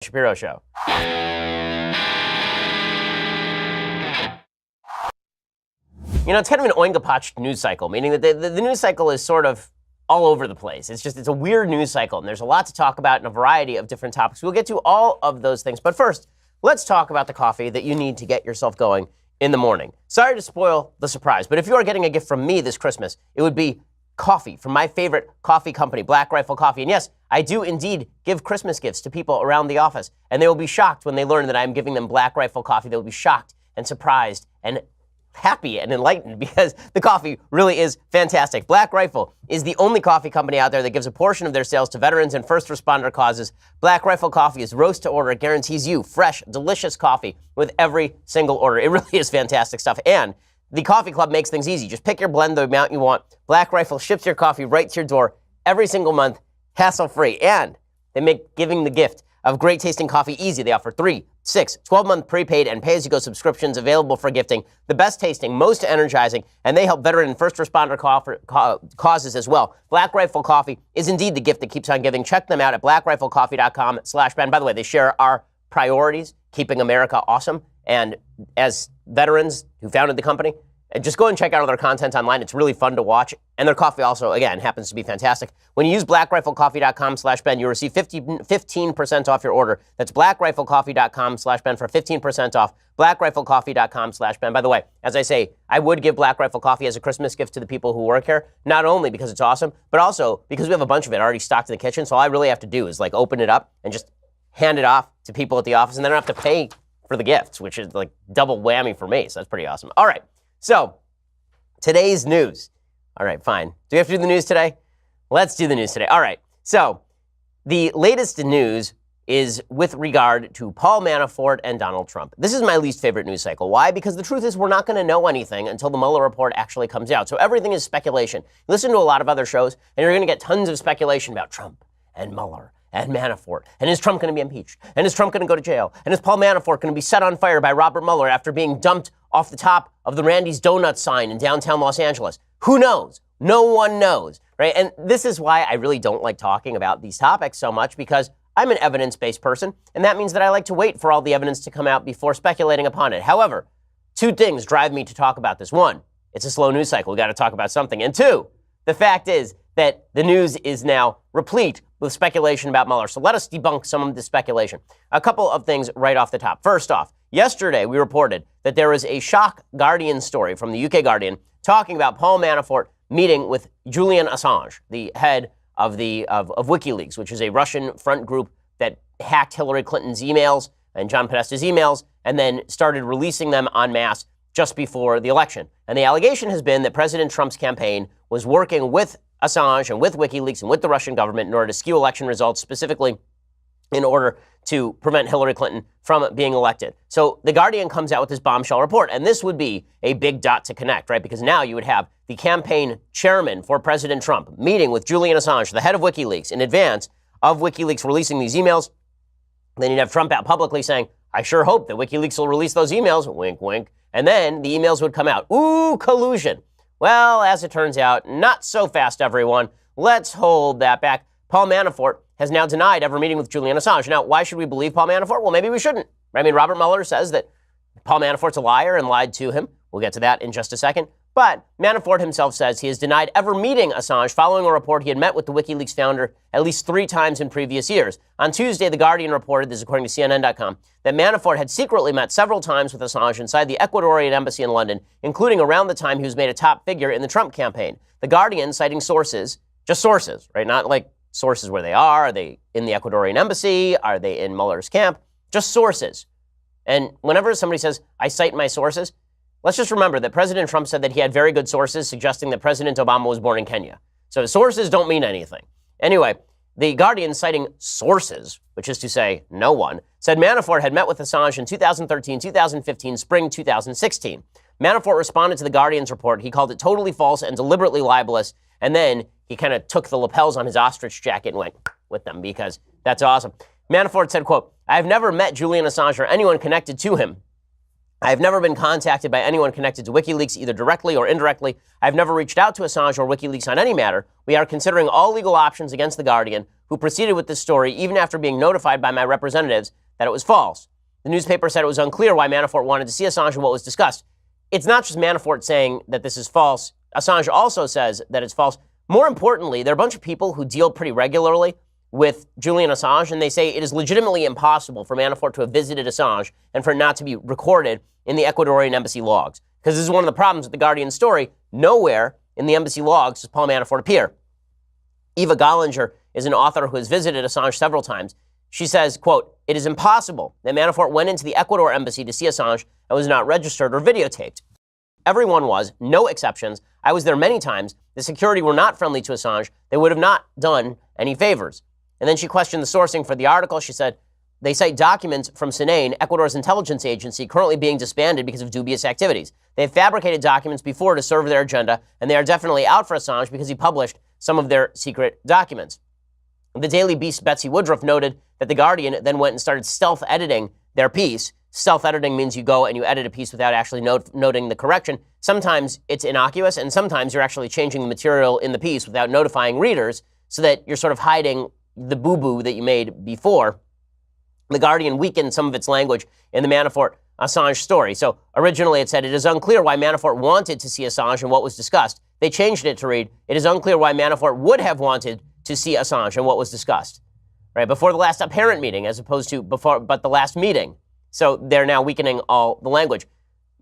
Shapiro Show. You know, it's kind of an oingapatched news cycle, meaning that the news cycle is sort of all over the place. It's a weird news cycle, and there's a lot to talk about in a variety of different topics. We'll get to all of those things. But first, let's talk about the coffee that you need to get yourself going in the morning. Sorry to spoil the surprise, but if you are getting a gift from me this Christmas, it would be coffee from my favorite coffee company, Black Rifle Coffee. And yes, I do indeed give Christmas gifts to people around the office, and they will be shocked when they learn that I'm giving them Black Rifle Coffee. They will be shocked and surprised and happy and enlightened because the coffee really is fantastic. Black Rifle is the only coffee company out there that gives a portion of their sales to veterans and first responder causes. Black Rifle Coffee is roast to order. It guarantees you fresh, delicious coffee with every single order. It really is fantastic stuff. And the Coffee Club makes things easy. Just pick your blend, the amount you want. Black Rifle ships your coffee right to your door every single month, hassle-free. And they make giving the gift of great tasting coffee easy. They offer 3, 6, 12-month prepaid and pay-as-you-go subscriptions available for gifting. The best tasting, most energizing, and they help veteran and first responder causes as well. Black Rifle Coffee is indeed the gift that keeps on giving. Check them out at blackriflecoffee.com/Ben. By the way, they share our priorities, keeping America awesome. And as veterans who founded the company, just go and check out all their content online. It's really fun to watch. And their coffee also, again, happens to be fantastic. When you use blackriflecoffee.com/Ben, you receive 15% off your order. That's blackriflecoffee.com/Ben for 15% off. blackriflecoffee.com/Ben. By the way, as I say, I would give Black Rifle Coffee as a Christmas gift to the people who work here, not only because it's awesome, but also because we have a bunch of it already stocked in the kitchen. So all I really have to do is open it up and just hand it off to people at the office, and they don't have to pay for the gifts, which is double whammy for me. So that's pretty awesome. All right. So today's news. All right, fine. Do we have to do the news today? Let's do the news today. All right. So the latest news is with regard to Paul Manafort and Donald Trump. This is my least favorite news cycle. Why? Because the truth is we're not going to know anything until the Mueller report actually comes out. So everything is speculation. Listen to a lot of other shows, and you're going to get tons of speculation about Trump and Mueller and Manafort. And is Trump going to be impeached? And is Trump going to go to jail? And is Paul Manafort going to be set on fire by Robert Mueller after being dumped off the top of the Randy's Donuts sign in downtown Los Angeles? Who knows? No one knows, right? And this is why I really don't like talking about these topics so much, because I'm an evidence-based person, and that means that I like to wait for all the evidence to come out before speculating upon it. However, two things drive me to talk about this. One, it's a slow news cycle. We got to talk about something. And two, the fact is that the news is now replete with speculation about Mueller. So let us debunk some of the speculation. A couple of things right off the top. First off, yesterday we reported that there was a shock Guardian story from the UK Guardian talking about Paul Manafort meeting with Julian Assange, the head of WikiLeaks, which is a Russian front group that hacked Hillary Clinton's emails and John Podesta's emails and then started releasing them en masse just before the election. And the allegation has been that President Trump's campaign was working with Assange and with WikiLeaks and with the Russian government in order to skew election results, specifically in order to prevent Hillary Clinton from being elected. So the Guardian comes out with this bombshell report, and this would be a big dot to connect, right? Because now you would have the campaign chairman for President Trump meeting with Julian Assange, the head of WikiLeaks, in advance of WikiLeaks releasing these emails. Then you'd have Trump out publicly saying, I sure hope that WikiLeaks will release those emails, wink, wink. And then the emails would come out. Ooh, collusion. Well, as it turns out, not so fast, everyone. Let's hold that back. Paul Manafort has now denied ever meeting with Julian Assange. Now, why should we believe Paul Manafort? Well, maybe we shouldn't. I mean, Robert Mueller says that Paul Manafort's a liar and lied to him. We'll get to that in just a second. But Manafort himself says he has denied ever meeting Assange following a report he had met with the WikiLeaks founder at least 3 times in previous years. On Tuesday, The Guardian reported, this is according to CNN.com, that Manafort had secretly met several times with Assange inside the Ecuadorian embassy in London, including around the time he was made a top figure in the Trump campaign. The Guardian, citing sources, just sources, right? Not like sources where they are they in the Ecuadorian embassy? Are they in Mueller's camp? Just sources. And whenever somebody says, I cite my sources, let's just remember that President Trump said that he had very good sources suggesting that President Obama was born in Kenya. So sources don't mean anything. Anyway, The Guardian, citing sources, which is to say no one, said Manafort had met with Assange in 2013, 2015, spring 2016. Manafort responded to The Guardian's report. He called it totally false and deliberately libelous. And then he kind of took the lapels on his ostrich jacket and went with them because that's awesome. Manafort said, quote, I have never met Julian Assange or anyone connected to him. I have never been contacted by anyone connected to WikiLeaks, either directly or indirectly. I have never reached out to Assange or WikiLeaks on any matter. We are considering all legal options against The Guardian, who proceeded with this story even after being notified by my representatives that it was false. The newspaper said it was unclear why Manafort wanted to see Assange and what was discussed. It's not just Manafort saying that this is false. Assange also says that it's false. More importantly, there are a bunch of people who deal pretty regularly with Julian Assange, and they say it is legitimately impossible for Manafort to have visited Assange and for it not to be recorded in the Ecuadorian embassy logs. Because this is one of the problems with the Guardian story. Nowhere in the embassy logs does Paul Manafort appear. Eva Gollinger is an author who has visited Assange several times. She says, quote, "It is impossible that Manafort went into the Ecuador embassy to see Assange and was not registered or videotaped. Everyone was, no exceptions. I was there many times. The security were not friendly to Assange. They would have not done any favors." And then she questioned the sourcing for the article. She said, they cite documents from SINAIN, Ecuador's intelligence agency, currently being disbanded because of dubious activities. They have fabricated documents before to serve their agenda, and they are definitely out for Assange because he published some of their secret documents. The Daily Beast's Betsy Woodruff noted that The Guardian then went and started stealth-editing their piece. Stealth-editing means you go and you edit a piece without actually noting the correction. Sometimes it's innocuous, and sometimes you're actually changing the material in the piece without notifying readers so that you're sort of hiding the boo-boo that you made before. The Guardian weakened some of its language in the Manafort-Assange story. So originally it said, "It is unclear why Manafort wanted to see Assange and what was discussed." They changed it to read, "It is unclear why Manafort would have wanted to see Assange and what was discussed." Right, before the last apparent meeting, as opposed to before, but the last meeting. So they're now weakening all the language.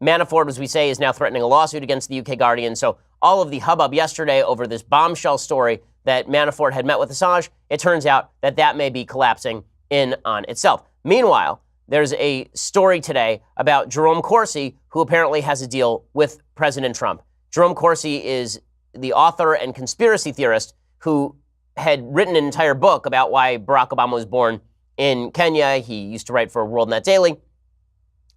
Manafort, as we say, is now threatening a lawsuit against the UK Guardian. So all of the hubbub yesterday over this bombshell story that Manafort had met with Assange, it turns out that that may be collapsing in on itself. Meanwhile, there's a story today about Jerome Corsi, who apparently has a deal with President Trump. Jerome Corsi is the author and conspiracy theorist who had written an entire book about why Barack Obama was born in Kenya. He used to write for WorldNet Daily.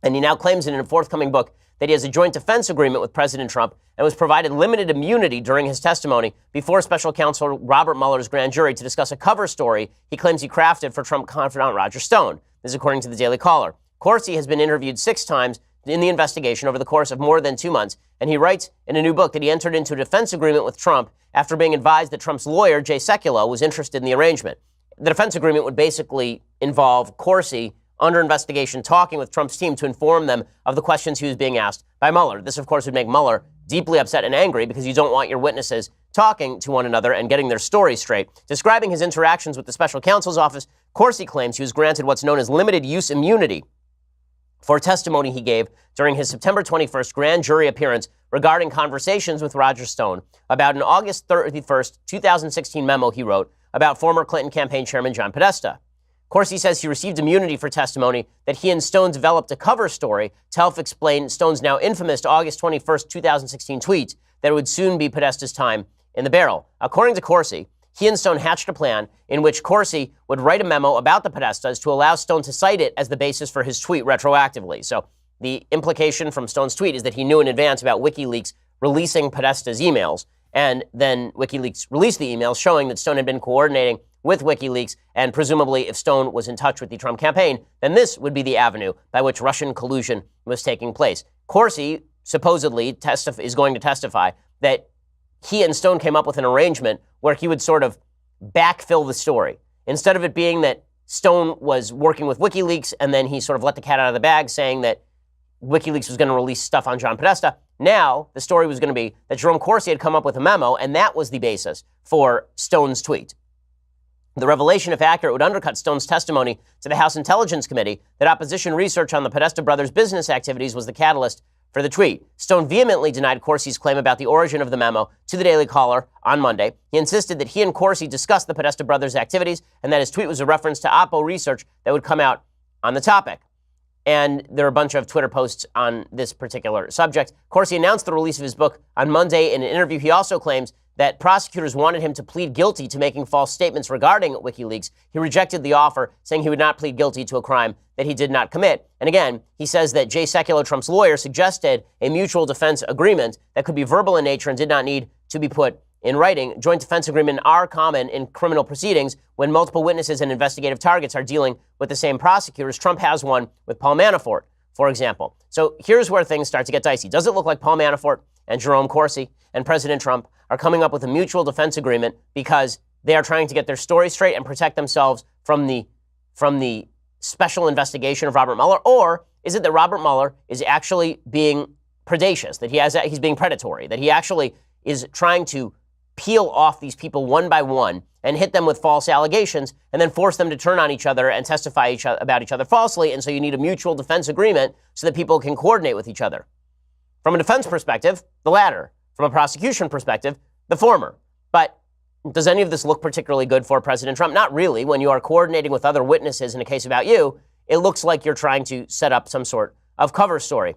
And he now claims in a forthcoming book that he has a joint defense agreement with President Trump and was provided limited immunity during his testimony before special counsel Robert Mueller's grand jury to discuss a cover story he claims he crafted for Trump confidant Roger Stone. This is according to the Daily Caller. Corsi has been interviewed 6 times in the investigation over the course of more than 2 months, and he writes in a new book that he entered into a defense agreement with Trump after being advised that Trump's lawyer, Jay Sekulow, was interested in the arrangement. The defense agreement would basically involve Corsi under investigation talking with Trump's team to inform them of the questions he was being asked by Mueller. This, of course, would make Mueller deeply upset and angry because you don't want your witnesses talking to one another and getting their stories straight. Describing his interactions with the special counsel's office, Corsi claims he was granted what's known as limited use immunity for testimony he gave during his September 21st grand jury appearance regarding conversations with Roger Stone about an August 31st, 2016 memo he wrote about former Clinton campaign chairman John Podesta. Corsi says he received immunity for testimony that he and Stone developed a cover story to help explain Stone's now infamous August 21st, 2016 tweet that it would soon be Podesta's time in the barrel. According to Corsi, he and Stone hatched a plan in which Corsi would write a memo about the Podestas to allow Stone to cite it as the basis for his tweet retroactively. So the implication from Stone's tweet is that he knew in advance about WikiLeaks releasing Podesta's emails, and then WikiLeaks released the emails showing that Stone had been coordinating with WikiLeaks, and presumably if Stone was in touch with the Trump campaign, then this would be the avenue by which Russian collusion was taking place. Corsi supposedly is going to testify that he and Stone came up with an arrangement where he would sort of backfill the story. Instead of it being that Stone was working with WikiLeaks and then he sort of let the cat out of the bag saying that WikiLeaks was going to release stuff on John Podesta, now the story was going to be that Jerome Corsi had come up with a memo and that was the basis for Stone's tweet. The revelation, if accurate, would undercut Stone's testimony to the House Intelligence Committee that opposition research on the Podesta brothers' business activities was the catalyst for the tweet. Stone vehemently denied Corsi's claim about the origin of the memo to the Daily Caller on Monday. He insisted that he and Corsi discussed the Podesta brothers' activities and that his tweet was a reference to Oppo research that would come out on the topic. And there are a bunch of Twitter posts on this particular subject. Corsi announced the release of his book on Monday in an interview. He also claims that prosecutors wanted him to plead guilty to making false statements regarding WikiLeaks. He rejected the offer, saying he would not plead guilty to a crime that he did not commit. And again, he says that Jay Sekulow, Trump's lawyer, suggested a mutual defense agreement that could be verbal in nature and did not need to be put in writing. Joint defense agreements are common in criminal proceedings when multiple witnesses and investigative targets are dealing with the same prosecutors. Trump has one with Paul Manafort, for example. So here's where things start to get dicey. Does it look like Paul Manafort and Jerome Corsi and President Trump are coming up with a mutual defense agreement because they are trying to get their story straight and protect themselves from the special investigation of Robert Mueller? Or is it that Robert Mueller is actually being predacious, that he's being predatory, that he actually is trying to peel off these people one by one and hit them with false allegations and then force them to turn on each other and testify about each other falsely? And so you need a mutual defense agreement so that people can coordinate with each other. From a defense perspective, the latter. From a prosecution perspective, the former. But does any of this look particularly good for President Trump? Not really. When you are coordinating with other witnesses in a case about you, it looks like you're trying to set up some sort of cover story.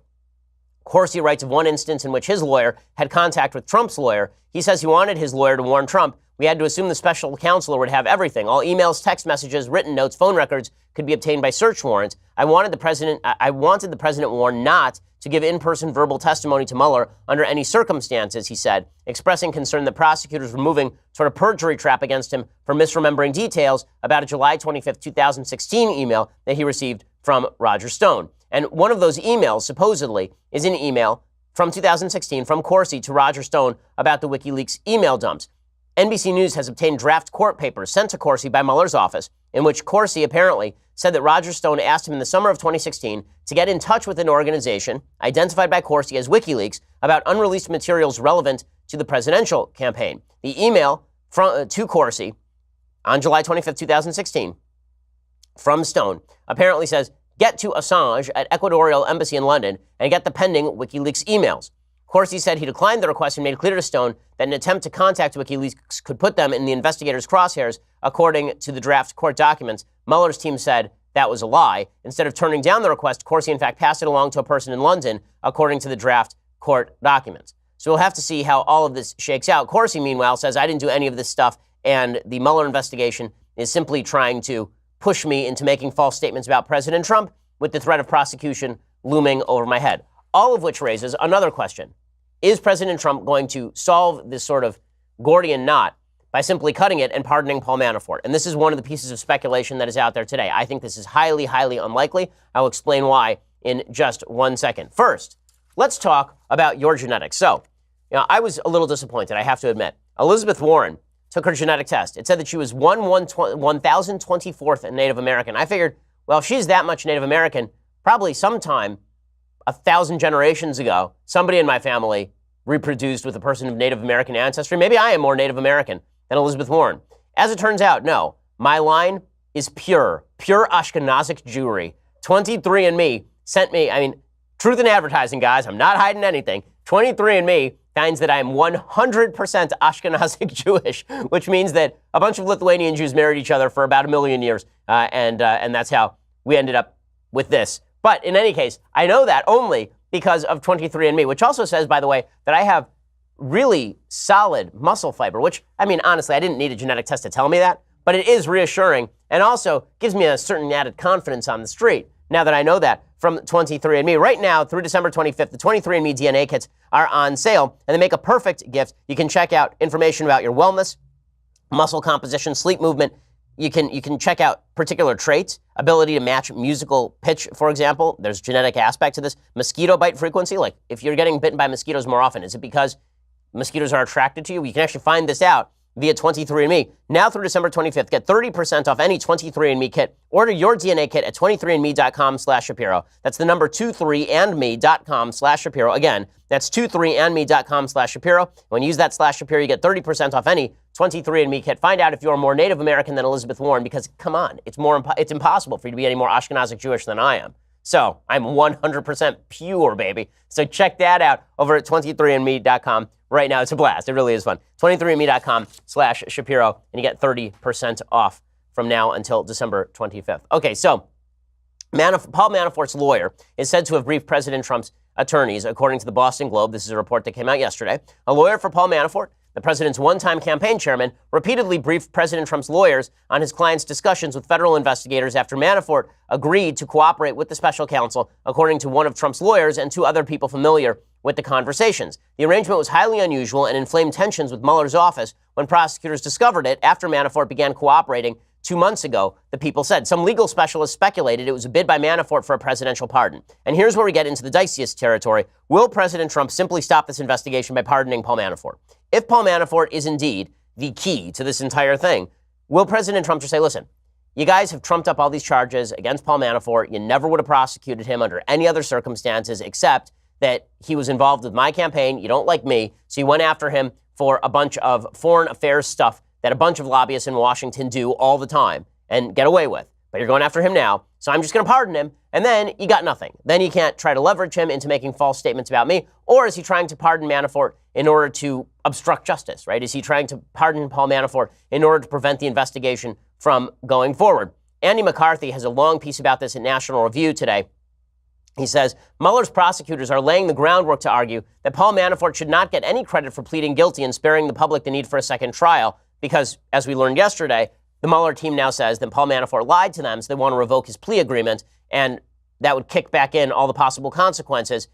Corsi writes of one instance in which his lawyer had contact with Trump's lawyer. He says he wanted his lawyer to warn Trump. We had to assume the special counselor would have everything. All emails, text messages, written notes, phone records could be obtained by search warrants. I wanted the president warned not to give in-person verbal testimony to Mueller under any circumstances, he said, expressing concern that prosecutors were moving toward a perjury trap against him for misremembering details about a July 25th, 2016 email that he received from Roger Stone. And one of those emails, supposedly, is an email from 2016 from Corsi to Roger Stone about the WikiLeaks email dumps. NBC News has obtained draft court papers sent to Corsi by Mueller's office, in which Corsi apparently said that Roger Stone asked him in the summer of 2016 to get in touch with an organization identified by Corsi as WikiLeaks about unreleased materials relevant to the presidential campaign. The email to Corsi on July 25th, 2016 from Stone apparently says, "Get to Assange at Ecuadorial Embassy in London and get the pending WikiLeaks emails." Corsi said he declined the request and made clear to Stone that an attempt to contact WikiLeaks could put them in the investigators' crosshairs, according to the draft court documents. Mueller's team said that was a lie. Instead of turning down the request, Corsi in fact passed it along to a person in London, according to the draft court documents. So we'll have to see how all of this shakes out. Corsi, meanwhile, says, I didn't do any of this stuff, and the Mueller investigation is simply trying to push me into making false statements about President Trump with the threat of prosecution looming over my head. All of which raises another question. Is President Trump going to solve this sort of Gordian knot by simply cutting it and pardoning Paul Manafort? And this is one of the pieces of speculation that is out there today. I think this is highly, highly unlikely. I'll explain why in just 1 second. First, let's talk about your genetics. So, I was a little disappointed, I have to admit. Elizabeth Warren took her genetic test. It said that she was 1,024th Native American. I figured, well, if she's that much Native American, probably sometime 1,000 generations ago, somebody in my family reproduced with a person of Native American ancestry. Maybe I am more Native American than Elizabeth Warren. As it turns out, no. My line is pure Ashkenazic Jewry. 23andMe sent me, truth in advertising, guys. I'm not hiding anything. 23andMe finds that I am 100% Ashkenazic Jewish, which means that a bunch of Lithuanian Jews married each other for about 1 million years, and that's how we ended up with this. But in any case, I know that only because of 23andMe, which also says, by the way, that I have really solid muscle fiber, which, honestly, I didn't need a genetic test to tell me that, but it is reassuring and also gives me a certain added confidence on the street now that I know that from 23andMe. Right now, through December 25th, the 23andMe DNA kits are on sale, and they make a perfect gift. You can check out information about your wellness, muscle composition, sleep movement. You can check out particular traits, ability to match musical pitch, for example. There's genetic aspect to this. Mosquito bite frequency, like if you're getting bitten by mosquitoes more often, is it because mosquitoes are attracted to you? You can actually find this out via 23andMe. Now through December 25th, get 30% off any 23andMe kit. Order your DNA kit at 23andme.com/Shapiro. That's the number 23andme.com/Shapiro. Again, that's 23andme.com/Shapiro. When you use that /Shapiro, you get 30% off any 23andMe kit. Find out if you're more Native American than Elizabeth Warren, because come on, it's impossible for you to be any more Ashkenazic Jewish than I am. So I'm 100% pure, baby. So check that out over at 23andme.com. Right now, it's a blast. It really is fun. 23andme.com/Shapiro, and you get 30% off from now until December 25th. Okay, so Paul Manafort's lawyer is said to have briefed President Trump's attorneys, according to the Boston Globe. This is a report that came out yesterday. A lawyer for Paul Manafort, the president's one-time campaign chairman, repeatedly briefed President Trump's lawyers on his client's discussions with federal investigators after Manafort agreed to cooperate with the special counsel, according to one of Trump's lawyers and 2 other people familiar with the conversations. The arrangement was highly unusual and inflamed tensions with Mueller's office when prosecutors discovered it after Manafort began cooperating 2 months ago, the people said. Some legal specialists speculated it was a bid by Manafort for a presidential pardon. And here's where we get into the diciest territory. Will President Trump simply stop this investigation by pardoning Paul Manafort? If Paul Manafort is indeed the key to this entire thing. Will President Trump just say, listen, you guys have trumped up all these charges against Paul Manafort. You never would have prosecuted him under any other circumstances except that he was involved with my campaign. You don't like me. So you went after him for a bunch of foreign affairs stuff that a bunch of lobbyists in Washington do all the time and get away with. But you're going after him now. So I'm just going to pardon him. And then you got nothing. Then you can't try to leverage him into making false statements about me. Or is he trying to pardon Manafort in order to obstruct justice, right? Is he trying to pardon Paul Manafort in order to prevent the investigation from going forward? Andy McCarthy has a long piece about this in National Review today. He says, Mueller's prosecutors are laying the groundwork to argue that Paul Manafort should not get any credit for pleading guilty and sparing the public the need for a second trial because, as we learned yesterday, the Mueller team now says that Paul Manafort lied to them, so they want to revoke his plea agreement, and that would kick back in all the possible consequences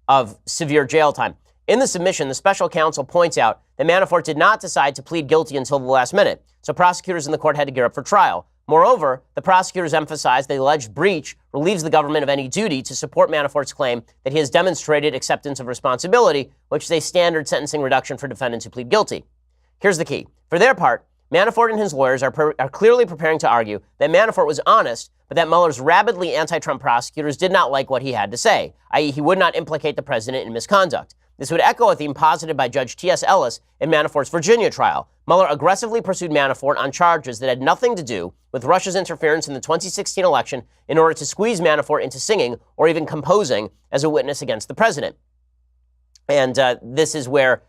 of severe jail time. In the submission, the special counsel points out that Manafort did not decide to plead guilty until the last minute, so prosecutors in the court had to gear up for trial. Moreover, the prosecutors emphasized the alleged breach relieves the government of any duty to support Manafort's claim that he has demonstrated acceptance of responsibility, which is a standard sentencing reduction for defendants who plead guilty. Here's the key. For their part, Manafort and his lawyers are clearly preparing to argue that Manafort was honest, but that Mueller's rabidly anti-Trump prosecutors did not like what he had to say, i.e. he would not implicate the president in misconduct. This would echo a theme posited by Judge T.S. Ellis in Manafort's Virginia trial. Mueller aggressively pursued Manafort on charges that had nothing to do with Russia's interference in the 2016 election in order to squeeze Manafort into singing or even composing as a witness against the president. And this is where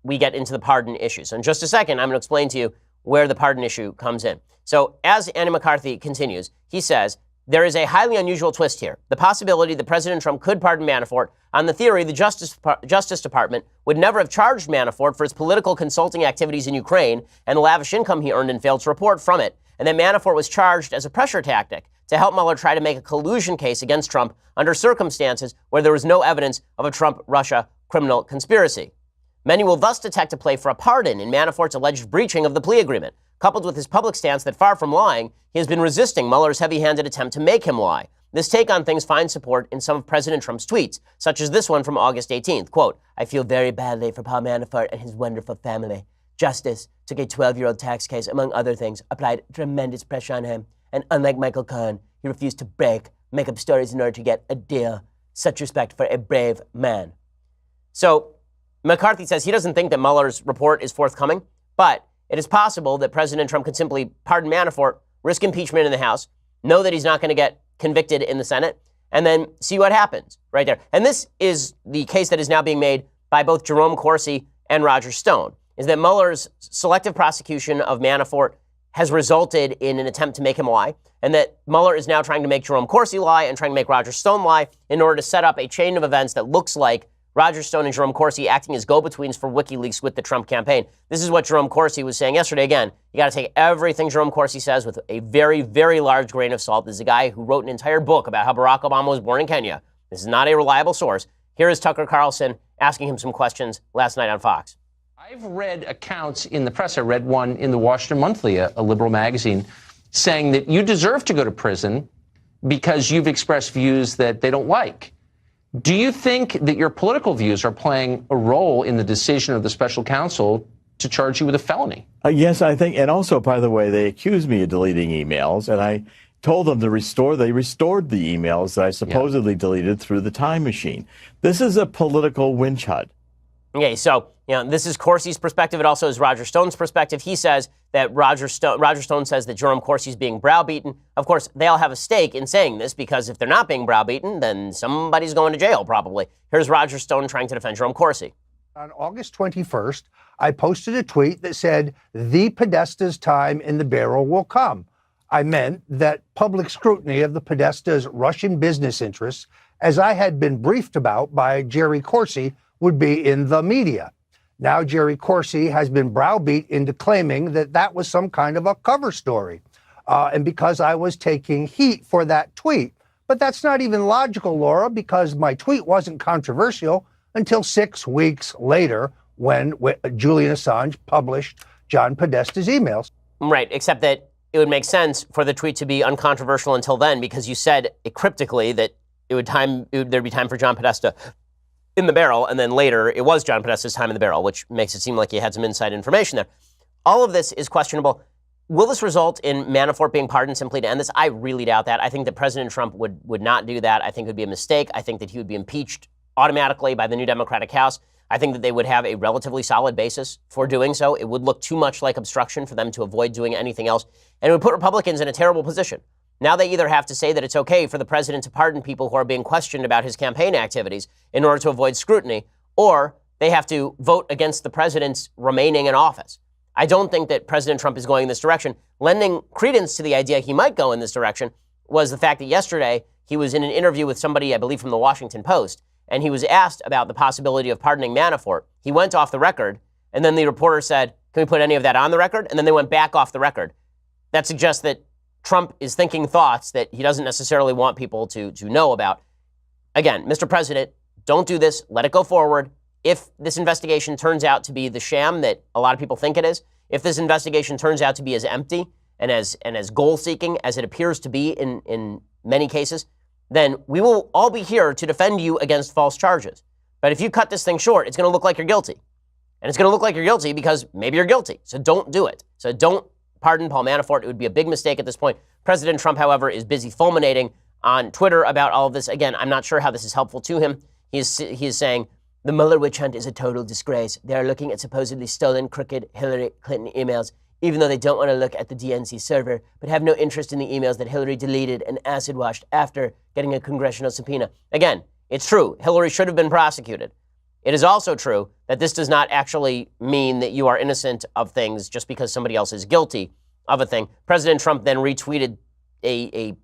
we get into the pardon issue. So in just a second, I'm going to explain to you where the pardon issue comes in. So as Andy McCarthy continues, he says, there is a highly unusual twist here. The possibility that President Trump could pardon Manafort on the theory the Justice Department would never have charged Manafort for his political consulting activities in Ukraine and the lavish income he earned and failed to report from it, and that Manafort was charged as a pressure tactic to help Mueller try to make a collusion case against Trump under circumstances where there was no evidence of a Trump-Russia criminal conspiracy. Many will thus detect a play for a pardon in Manafort's alleged breaching of the plea agreement, coupled with his public stance that far from lying, he has been resisting Mueller's heavy-handed attempt to make him lie. This take on things finds support in some of President Trump's tweets, such as this one from August 18th. Quote, I feel very badly for Paul Manafort and his wonderful family. Justice took a 12-year-old tax case, among other things, applied tremendous pressure on him, and unlike Michael Cohen, he refused to make up stories in order to get a deal. Such respect for a brave man. So McCarthy says he doesn't think that Mueller's report is forthcoming, but it is possible that President Trump could simply pardon Manafort, risk impeachment in the House, know that he's not going to get convicted in the Senate, and then see what happens right there. And this is the case that is now being made by both Jerome Corsi and Roger Stone, is that Mueller's selective prosecution of Manafort has resulted in an attempt to make him lie, and that Mueller is now trying to make Jerome Corsi lie and trying to make Roger Stone lie in order to set up a chain of events that looks like Roger Stone and Jerome Corsi acting as go-betweens for WikiLeaks with the Trump campaign. This is what Jerome Corsi was saying yesterday. Again, you got to take everything Jerome Corsi says with a very, very large grain of salt. This is a guy who wrote an entire book about how Barack Obama was born in Kenya. This is not a reliable source. Here is Tucker Carlson asking him some questions last night on Fox. I've read accounts in the press. I read one in the Washington Monthly, a liberal magazine, saying that you deserve to go to prison because you've expressed views that they don't like. Do you think that your political views are playing a role in the decision of the special counsel to charge you with a felony? Yes, I think. And also, by the way, they accused me of deleting emails, and I told them to restore. They restored the emails that I supposedly deleted through the time machine. This is a political winch hunt. Okay, so this is Corsi's perspective. It also is Roger Stone's perspective. He says that Roger Stone says that Jerome Corsi is being browbeaten. Of course, they all have a stake in saying this because if they're not being browbeaten, then somebody's going to jail probably. Here's Roger Stone trying to defend Jerome Corsi. On August 21st, I posted a tweet that said, the Podesta's time in the barrel will come. I meant that public scrutiny of the Podesta's Russian business interests, as I had been briefed about by Jerry Corsi, would be in the media. Now Jerry Corsi has been browbeat into claiming that that was some kind of a cover story. And because I was taking heat for that tweet. But that's not even logical, Laura, because my tweet wasn't controversial until 6 weeks later when Julian Assange published John Podesta's emails. Right, except that it would make sense for the tweet to be uncontroversial until then because you said cryptically that there'd be time for John Podesta in the barrel, and then later it was John Podesta's time in the barrel, which makes it seem like he had some inside information there. All of this is questionable. Will this result in Manafort being pardoned simply to end this? I really doubt that. I think that President Trump would not do that. I think it would be a mistake. I think that he would be impeached automatically by the new Democratic House. I think that they would have a relatively solid basis for doing so. It would look too much like obstruction for them to avoid doing anything else, and it would put Republicans in a terrible position. Now they either have to say that it's okay for the president to pardon people who are being questioned about his campaign activities in order to avoid scrutiny, or they have to vote against the president's remaining in office. I don't think that President Trump is going in this direction. Lending credence to the idea he might go in this direction was the fact that yesterday he was in an interview with somebody, I believe, from the Washington Post, and he was asked about the possibility of pardoning Manafort. He went off the record, and then the reporter said, "Can we put any of that on the record?" And then they went back off the record. That suggests that Trump is thinking thoughts that he doesn't necessarily want people to know about. Again, Mr. President, don't do this. Let it go forward. If this investigation turns out to be the sham that a lot of people think it is, if this investigation turns out to be as empty and as goal-seeking as it appears to be in many cases, then we will all be here to defend you against false charges. But if you cut this thing short, it's going to look like you're guilty. And it's going to look like you're guilty because maybe you're guilty. So don't do it. So don't pardon Paul Manafort. It would be a big mistake at this point. President Trump, however, is busy fulminating on Twitter about all of this. Again, I'm not sure how this is helpful to him. He is saying, the Mueller witch hunt is a total disgrace. They're looking at supposedly stolen, crooked Hillary Clinton emails, even though they don't want to look at the DNC server, but have no interest in the emails that Hillary deleted and acid-washed after getting a congressional subpoena. Again, it's true. Hillary should have been prosecuted. It is also true that this does not actually mean that you are innocent of things just because somebody else is guilty of a thing. President Trump then retweeted an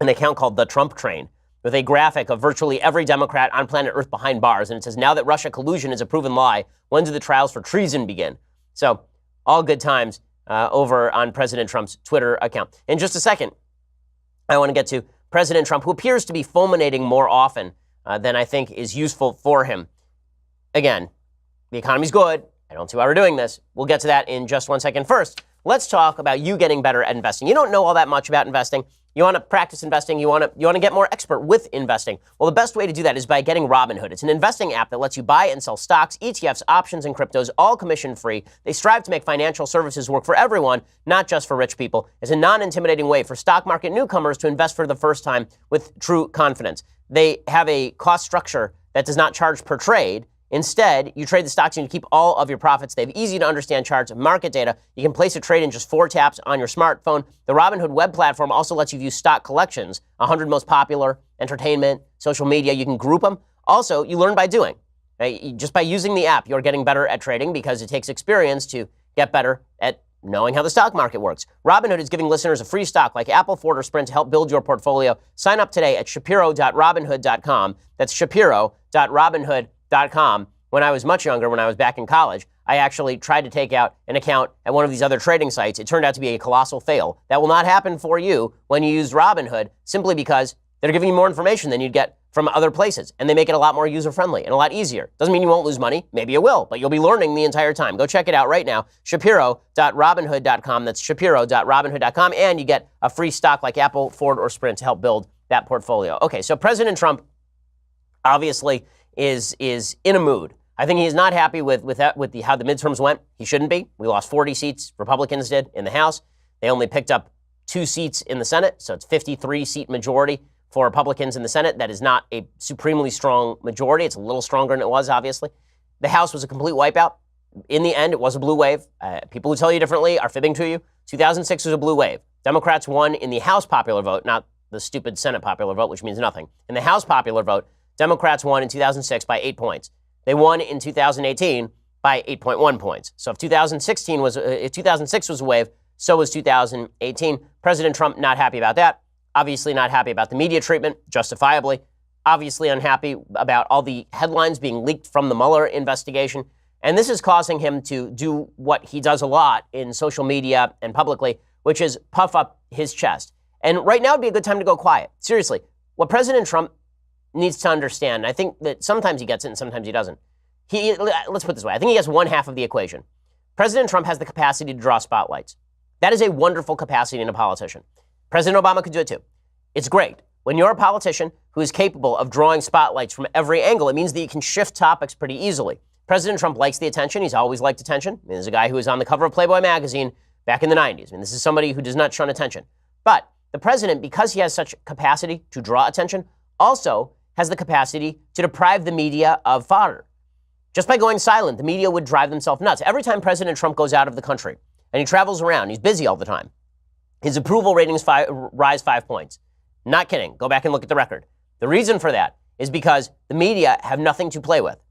account called The Trump Train with a graphic of virtually every Democrat on planet Earth behind bars. And it says, now that Russia collusion is a proven lie, when do the trials for treason begin? So all good times over on President Trump's Twitter account. In just a second, I want to get to President Trump, who appears to be fulminating more often than I think is useful for him. Again, the economy's good. I don't see why we're doing this. We'll get to that in just 1 second. First, let's talk about you getting better at investing. You don't know all that much about investing. You want to practice investing. You want to get more expert with investing. Well, the best way to do that is by getting Robinhood. It's an investing app that lets you buy and sell stocks, ETFs, options, and cryptos, all commission-free. They strive to make financial services work for everyone, not just for rich people. It's a non-intimidating way for stock market newcomers to invest for the first time with true confidence. They have a cost structure that does not charge per trade. Instead, you trade the stocks and you keep all of your profits. They have easy to understand charts and market data. You can place a trade in just 4 taps on your smartphone. The Robinhood web platform also lets you view stock collections, 100 most popular, entertainment, social media. You can group them. Also, you learn by doing. Just by using the app, you're getting better at trading because it takes experience to get better at knowing how the stock market works. Robinhood is giving listeners a free stock like Apple, Ford, or Sprint to help build your portfolio. Sign up today at shapiro.robinhood.com. That's shapiro.robinhood.com. When I was much younger, when I was back in college, I actually tried to take out an account at one of these other trading sites. It turned out to be a colossal fail. That will not happen for you when you use Robinhood, simply because they're giving you more information than you'd get from other places, and they make it a lot more user-friendly and a lot easier. Doesn't mean you won't lose money. Maybe you will, but you'll be learning the entire time. Go check it out right now, shapiro.robinhood.com. That's shapiro.robinhood.com, and you get a free stock like Apple, Ford, or Sprint to help build that portfolio. Okay, so President Trump obviously is in a mood. I think he's not happy with how the midterms went. He shouldn't be. We lost 40 seats, Republicans did, in the House. They only picked up 2 seats in the Senate, so it's 53-seat majority for Republicans in the Senate. That is not a supremely strong majority. It's a little stronger than it was, obviously. The House was a complete wipeout. In the end, it was a blue wave. People who tell you differently are fibbing to you. 2006 was a blue wave. Democrats won in the House popular vote, not the stupid Senate popular vote, which means nothing. In the House popular vote, Democrats won in 2006 by 8 points. They won in 2018 by 8.1 points. So if 2006 was a wave, so was 2018. President Trump not happy about that. Obviously not happy about the media treatment, justifiably. Obviously unhappy about all the headlines being leaked from the Mueller investigation. And this is causing him to do what he does a lot in social media and publicly, which is puff up his chest. And right now would be a good time to go quiet. Seriously, what President Trump needs to understand, and I think that sometimes he gets it and sometimes he doesn't. Let's put it this way. I think he gets one half of the equation. President Trump has the capacity to draw spotlights. That is a wonderful capacity in a politician. President Obama could do it too. It's great. When you're a politician who is capable of drawing spotlights from every angle, it means that you can shift topics pretty easily. President Trump likes the attention. He's always liked attention. I mean, there's a guy who was on the cover of Playboy magazine back in the 90s. I mean, this is somebody who does not shun attention. But the president, because he has such capacity to draw attention, also has the capacity to deprive the media of fodder. Just by going silent, the media would drive themselves nuts. Every time President Trump goes out of the country and he travels around, he's busy all the time, his approval ratings rise 5 points. Not kidding. Go back and look at the record. The reason for that is because the media have nothing to play with.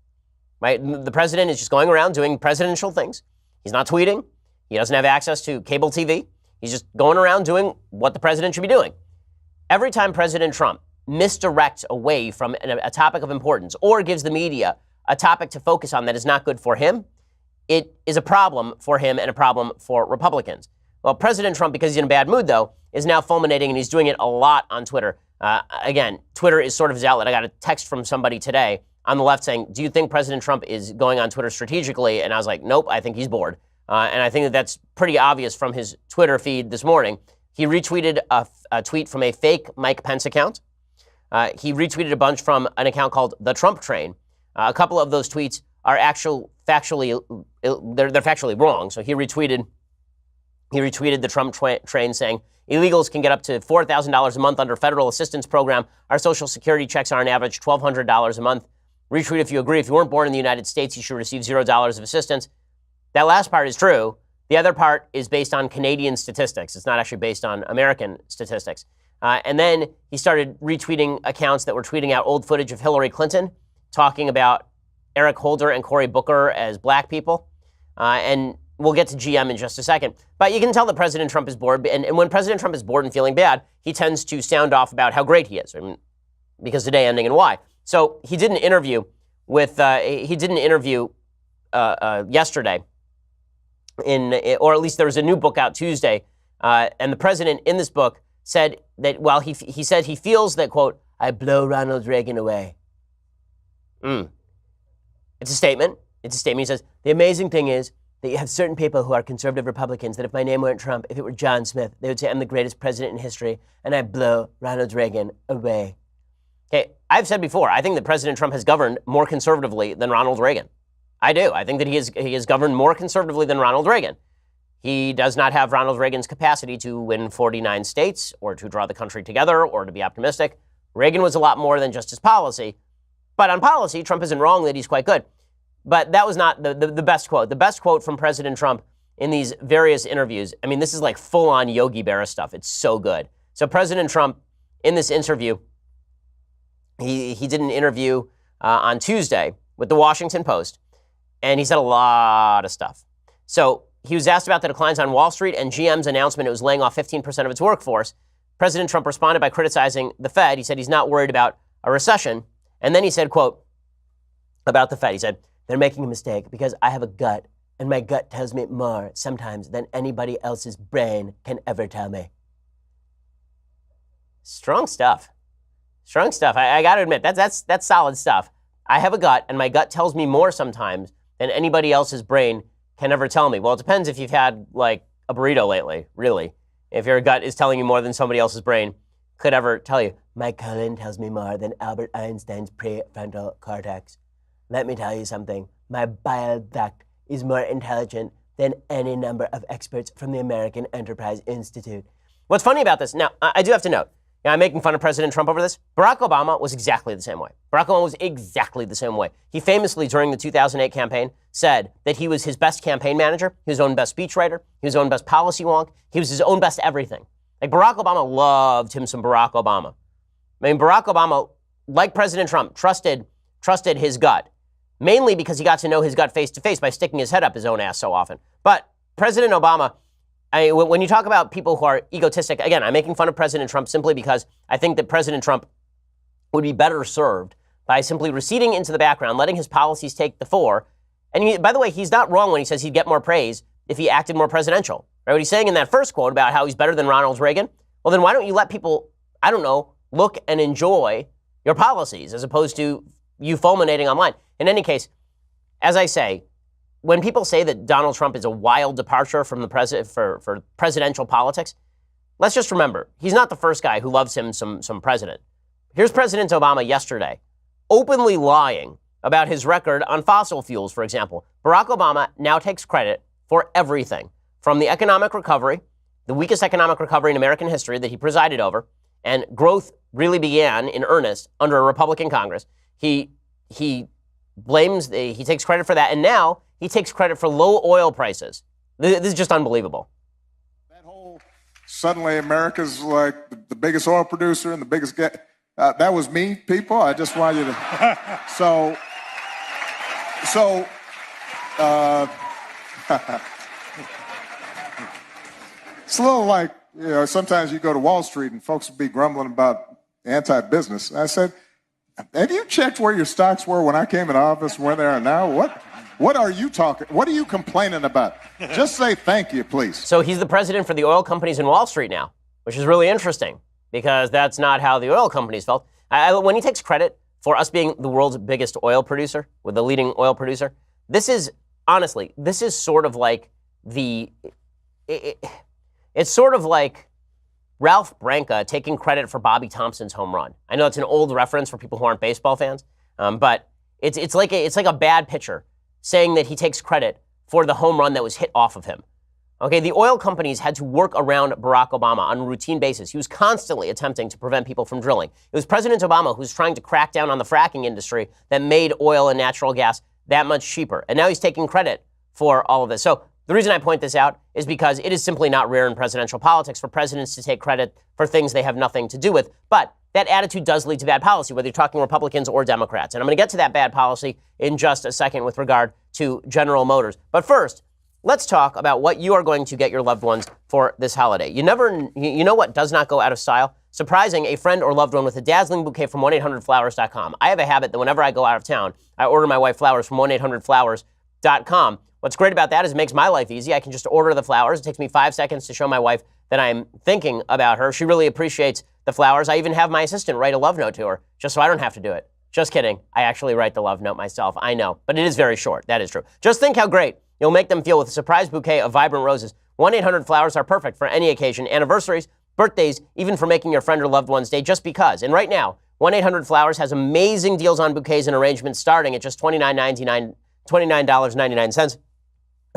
Right? The president is just going around doing presidential things. He's not tweeting. He doesn't have access to cable TV. He's just going around doing what the president should be doing. Every time President Trump misdirects away from a topic of importance or gives the media a topic to focus on that is not good for him, it is a problem for him and a problem for Republicans. Well, President Trump, because he's in a bad mood, though, is now fulminating, and he's doing it a lot on Twitter. Again, Twitter is sort of his outlet. I got a text from somebody today on the left saying, do you think President Trump is going on Twitter strategically? And I was like, nope, I think he's bored. And I think that that's pretty obvious from his Twitter feed this morning. He retweeted a tweet from a fake Mike Pence account. He retweeted a bunch from an account called The Trump Train. A couple of those tweets are factually wrong. So he retweeted the Trump train saying, illegals can get up to $4,000 a month under federal assistance program. Our Social Security checks are on average $1,200 a month. Retweet if you agree. If you weren't born in the United States, you should receive $0 of assistance. That last part is true. The other part is based on Canadian statistics. It's not actually based on American statistics. And then he started retweeting accounts that were tweeting out old footage of Hillary Clinton talking about Eric Holder and Cory Booker as black people. And we'll get to GM in just a second. But you can tell that President Trump is bored. And when President Trump is bored and feeling bad, he tends to sound off about how great he is. I mean, because today ending in Y. So he did an interview with, yesterday, or at least there was a new book out Tuesday. And the president in this book said that, well, he said he feels that, quote, I blow Ronald Reagan away. It's a statement. It's a statement. He says, the amazing thing is that you have certain people who are conservative Republicans that if my name weren't Trump, if it were John Smith, they would say I'm the greatest president in history and I blow Ronald Reagan away. Okay, I've said before, I think that President Trump has governed more conservatively than Ronald Reagan. I do. I think that he has governed more conservatively than Ronald Reagan. He does not have Ronald Reagan's capacity to win 49 states or to draw the country together or to be optimistic. Reagan was a lot more than just his policy. But on policy, Trump isn't wrong that he's quite good. But that was not the best quote. The best quote from President Trump in these various interviews, I mean, this is like full-on Yogi Berra stuff. It's so good. So President Trump, in this interview, he did an interview on Tuesday with the Washington Post, and he said a lot of stuff. So he was asked about the declines on Wall Street and GM's announcement it was laying off 15% of its workforce. President Trump responded by criticizing the Fed. He said he's not worried about a recession. And then he said, quote, about the Fed, he said, they're making a mistake because I have a gut, and my gut tells me more sometimes than anybody else's brain can ever tell me. Strong stuff. Strong stuff. I got to admit, that's solid stuff. I have a gut, and my gut tells me more sometimes than anybody else's brain can ever tell me. Well, it depends if you've had, like, a burrito lately, really. If your gut is telling you more than somebody else's brain could ever tell you. My colon tells me more than Albert Einstein's prefrontal cortex. Let me tell you something. My bile duct is more intelligent than any number of experts from the American Enterprise Institute. What's funny about this, now, I do have to note, I'm making fun of President Trump over this. Barack Obama was exactly the same way. Barack Obama was exactly the same way. He famously, during the 2008 campaign, said that he was his best campaign manager, he was his own best speechwriter, he was his own best policy wonk, he was his own best everything. Like, Barack Obama loved him some Barack Obama. I mean, Barack Obama, like President Trump, trusted his gut, mainly because he got to know his gut face to face by sticking his head up his own ass so often. But President Obama, when you talk about people who are egotistic, again, I'm making fun of President Trump simply because I think that President Trump would be better served by simply receding into the background, letting his policies take the fore. And by the way, he's not wrong when he says he'd get more praise if he acted more presidential. Right? What he's saying in that first quote about how he's better than Ronald Reagan, well, then why don't you let people, I don't know, look and enjoy your policies as opposed to you fulminating online. In any case, as I say, when people say that Donald Trump is a wild departure from the for presidential politics, let's just remember, he's not the first guy who loves him some president. Here's President Obama yesterday, openly lying about his record on fossil fuels, for example. Barack Obama now takes credit for everything, from the economic recovery, the weakest economic recovery in American history that he presided over, and growth really began in earnest under a Republican Congress. He takes credit for that, and now he takes credit for low oil prices. This is just unbelievable. Suddenly America's like the biggest oil producer and the biggest that was me, people. I just want you to. It's a little like, sometimes you go to Wall Street and folks will be grumbling about anti-business. I said, have you checked where your stocks were when I came in office and where they are now? What are you talking? What are you complaining about? Just say thank you, please. So he's the president for the oil companies in Wall Street now, which is really interesting because that's not how the oil companies felt. When he takes credit for us being the world's biggest oil producer, with the leading oil producer, this is sort of like it's sort of like Ralph Branca taking credit for Bobby Thompson's home run. I know it's an old reference for people who aren't baseball fans, but it's like a bad pitcher saying that he takes credit for the home run that was hit off of him. Okay, the oil companies had to work around Barack Obama on a routine basis. He was constantly attempting to prevent people from drilling. It was President Obama who was trying to crack down on the fracking industry that made oil and natural gas that much cheaper. And now he's taking credit for all of this. So the reason I point this out is because it is simply not rare in presidential politics for presidents to take credit for things they have nothing to do with. But that attitude does lead to bad policy, whether you're talking Republicans or Democrats. And I'm going to get to that bad policy in just a second with regard to General Motors. But first, let's talk about what you are going to get your loved ones for this holiday. You know what does not go out of style? Surprising a friend or loved one with a dazzling bouquet from 1-800-Flowers.com. I have a habit that whenever I go out of town, I order my wife flowers from 1-800-Flowers.com. What's great about that is it makes my life easy. I can just order the flowers. It takes me 5 seconds to show my wife that I'm thinking about her. She really appreciates the flowers. I even have my assistant write a love note to her just so I don't have to do it. Just kidding. I actually write the love note myself. I know, but it is very short. That is true. Just think how great you'll make them feel with a surprise bouquet of vibrant roses. 1-800-Flowers are perfect for any occasion, anniversaries, birthdays, even for making your friend or loved one's day just because. And right now, 1-800-Flowers has amazing deals on bouquets and arrangements starting at just $29.99.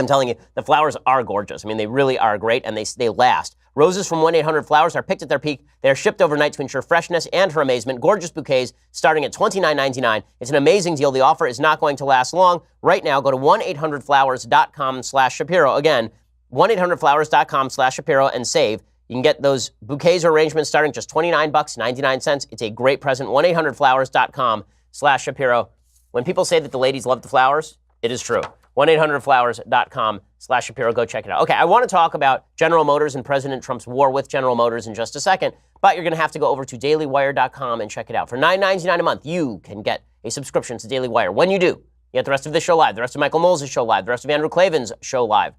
I'm telling you, the flowers are gorgeous. I mean, they really are great, and they last. Roses from 1-800-Flowers are picked at their peak. They are shipped overnight to ensure freshness and her amazement. Gorgeous bouquets starting at $29.99. It's an amazing deal. The offer is not going to last long. Right now, go to 1-800-Flowers.com/Shapiro. Again, 1-800-Flowers.com/Shapiro and save. You can get those bouquets or arrangements starting just $29.99. It's a great present. 1-800-Flowers.com/Shapiro. When people say that the ladies love the flowers, it is true. 1-800-Flowers.com/Shapiro. Go check it out. Okay, I want to talk about General Motors and President Trump's war with General Motors in just a second, but you're going to have to go over to dailywire.com and check it out. For $9.99 a month, you can get a subscription to Daily Wire. When you do, you get the rest of this show live, the rest of Michael Knowles' show live, the rest of Andrew Klavan's show live.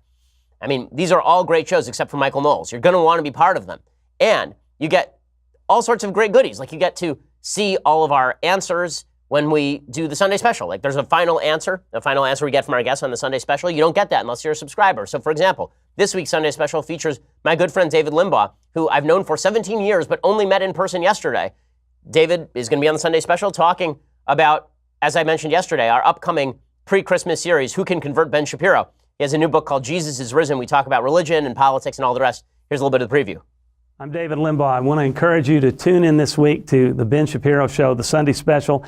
I mean, these are all great shows except for Michael Knowles. You're going to want to be part of them. And you get all sorts of great goodies. Like you get to see all of our answers when we do the Sunday special. Like there's a final answer we get from our guests on the Sunday special. You don't get that unless you're a subscriber. So for example, this week's Sunday special features my good friend David Limbaugh, who I've known for 17 years but only met in person yesterday. David is going to be on the Sunday special talking about, as I mentioned yesterday, our upcoming pre-Christmas series, Who Can Convert Ben Shapiro? He has a new book called Jesus is Risen. We talk about religion and politics and all the rest. Here's a little bit of the preview. I'm David Limbaugh. I want to encourage you to tune in this week to the Ben Shapiro Show, the Sunday special.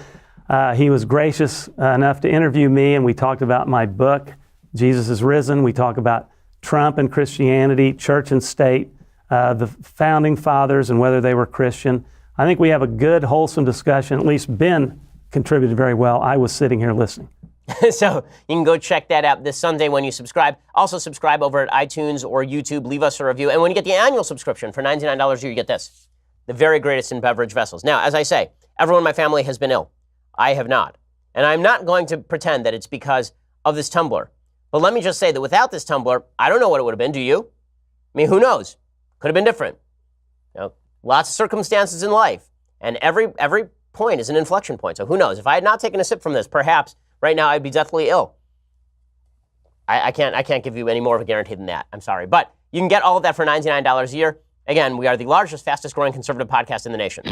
He was gracious enough to interview me, and we talked about my book, Jesus is Risen. We talk about Trump and Christianity, church and state, the founding fathers and whether they were Christian. I think we have a good, wholesome discussion. At least Ben contributed very well. I was sitting here listening. So you can go check that out this Sunday when you subscribe. Also subscribe over at iTunes or YouTube. Leave us a review. And when you get the annual subscription for $99 a year, you get this, the very greatest in beverage vessels. Now, as I say, everyone in my family has been ill. I have not. And I'm not going to pretend that it's because of this tumbler. But let me just say that without this tumbler, I don't know what it would have been. Do you? I mean, who knows? Could have been different. You know, lots of circumstances in life. And every point is an inflection point. So who knows? If I had not taken a sip from this, perhaps right now I'd be deathly ill. I can't give you any more of a guarantee than that. I'm sorry. But you can get all of that for $99 a year. Again, we are the largest, fastest growing conservative podcast in the nation.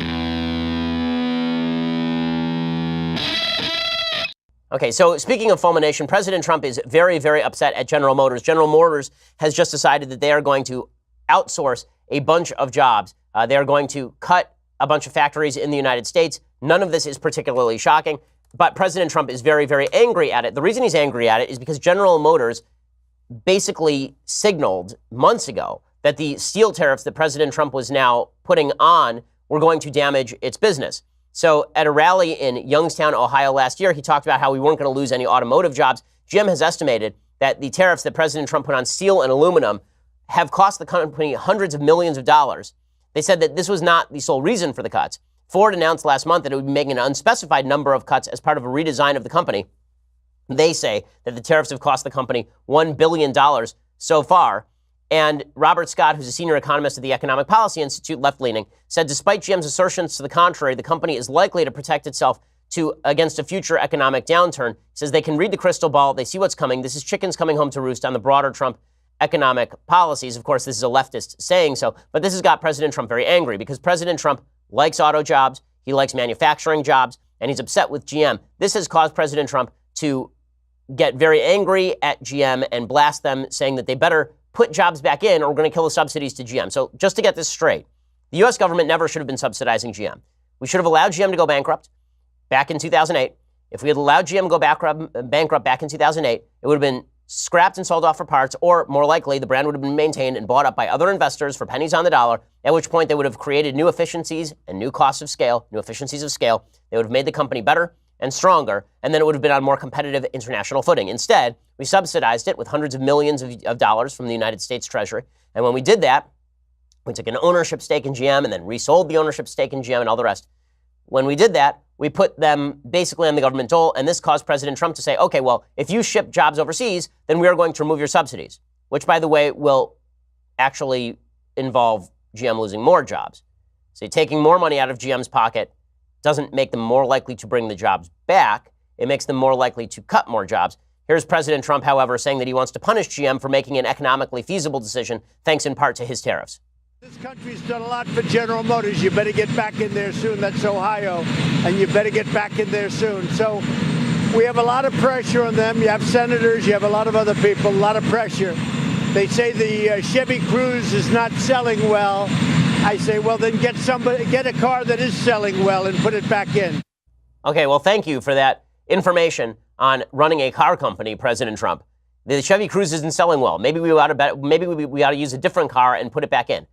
Okay, so speaking of fulmination, President Trump is very, very upset at General Motors. General Motors has just decided that they are going to outsource a bunch of jobs. They are going to cut a bunch of factories in the United States. None of this is particularly shocking, but President Trump is very, very angry at it. The reason he's angry at it is because General Motors basically signaled months ago that the steel tariffs that President Trump was now putting on were going to damage its business. So at a rally in Youngstown, Ohio last year, he talked about how we weren't going to lose any automotive jobs. GM has estimated that the tariffs that President Trump put on steel and aluminum have cost the company hundreds of millions of dollars. They said that this was not the sole reason for the cuts. Ford announced last month that it would be making an unspecified number of cuts as part of a redesign of the company. They say that the tariffs have cost the company $1 billion so far. And Robert Scott, who's a senior economist at the Economic Policy Institute, left-leaning, said despite GM's assertions to the contrary, the company is likely to protect itself against a future economic downturn. He says they can read the crystal ball. They see what's coming. This is chickens coming home to roost on the broader Trump economic policies. Of course, this is a leftist saying so, but this has got President Trump very angry because President Trump likes auto jobs. He likes manufacturing jobs, and he's upset with GM. This has caused President Trump to get very angry at GM and blast them, saying that they better put jobs back in or we're going to kill the subsidies to GM. So just to get this straight, the U.S. government never should have been subsidizing GM. We should have allowed GM to go bankrupt back in 2008. If we had allowed GM to go bankrupt back in 2008, it would have been scrapped and sold off for parts, or more likely, the brand would have been maintained and bought up by other investors for pennies on the dollar, at which point they would have created new efficiencies and new costs of scale, new efficiencies of scale. They would have made the company better and stronger, and then it would have been on more competitive international footing. Instead, we subsidized it with hundreds of millions of dollars from the United States Treasury. And when we did that, we took an ownership stake in GM and then resold the ownership stake in GM and all the rest. When we did that, we put them basically on the government dole, and this caused President Trump to say, okay, well, if you ship jobs overseas, then we are going to remove your subsidies, which, by the way, will actually involve GM losing more jobs. So taking more money out of GM's pocket doesn't make them more likely to bring the jobs back. It makes them more likely to cut more jobs. Here's President Trump, however, saying that he wants to punish GM for making an economically feasible decision, thanks in part to his tariffs. This country's done a lot for General Motors. You better get back in there soon. That's Ohio. And you better get back in there soon. So we have a lot of pressure on them. You have senators. You have a lot of other people. A lot of pressure. They say the Chevy Cruze is not selling well. I say, well, then get a car that is selling well and put it back in. Okay, well, thank you for that information on running a car company, President Trump. The Chevy Cruze isn't selling well. Maybe we ought to use a different car and put it back in.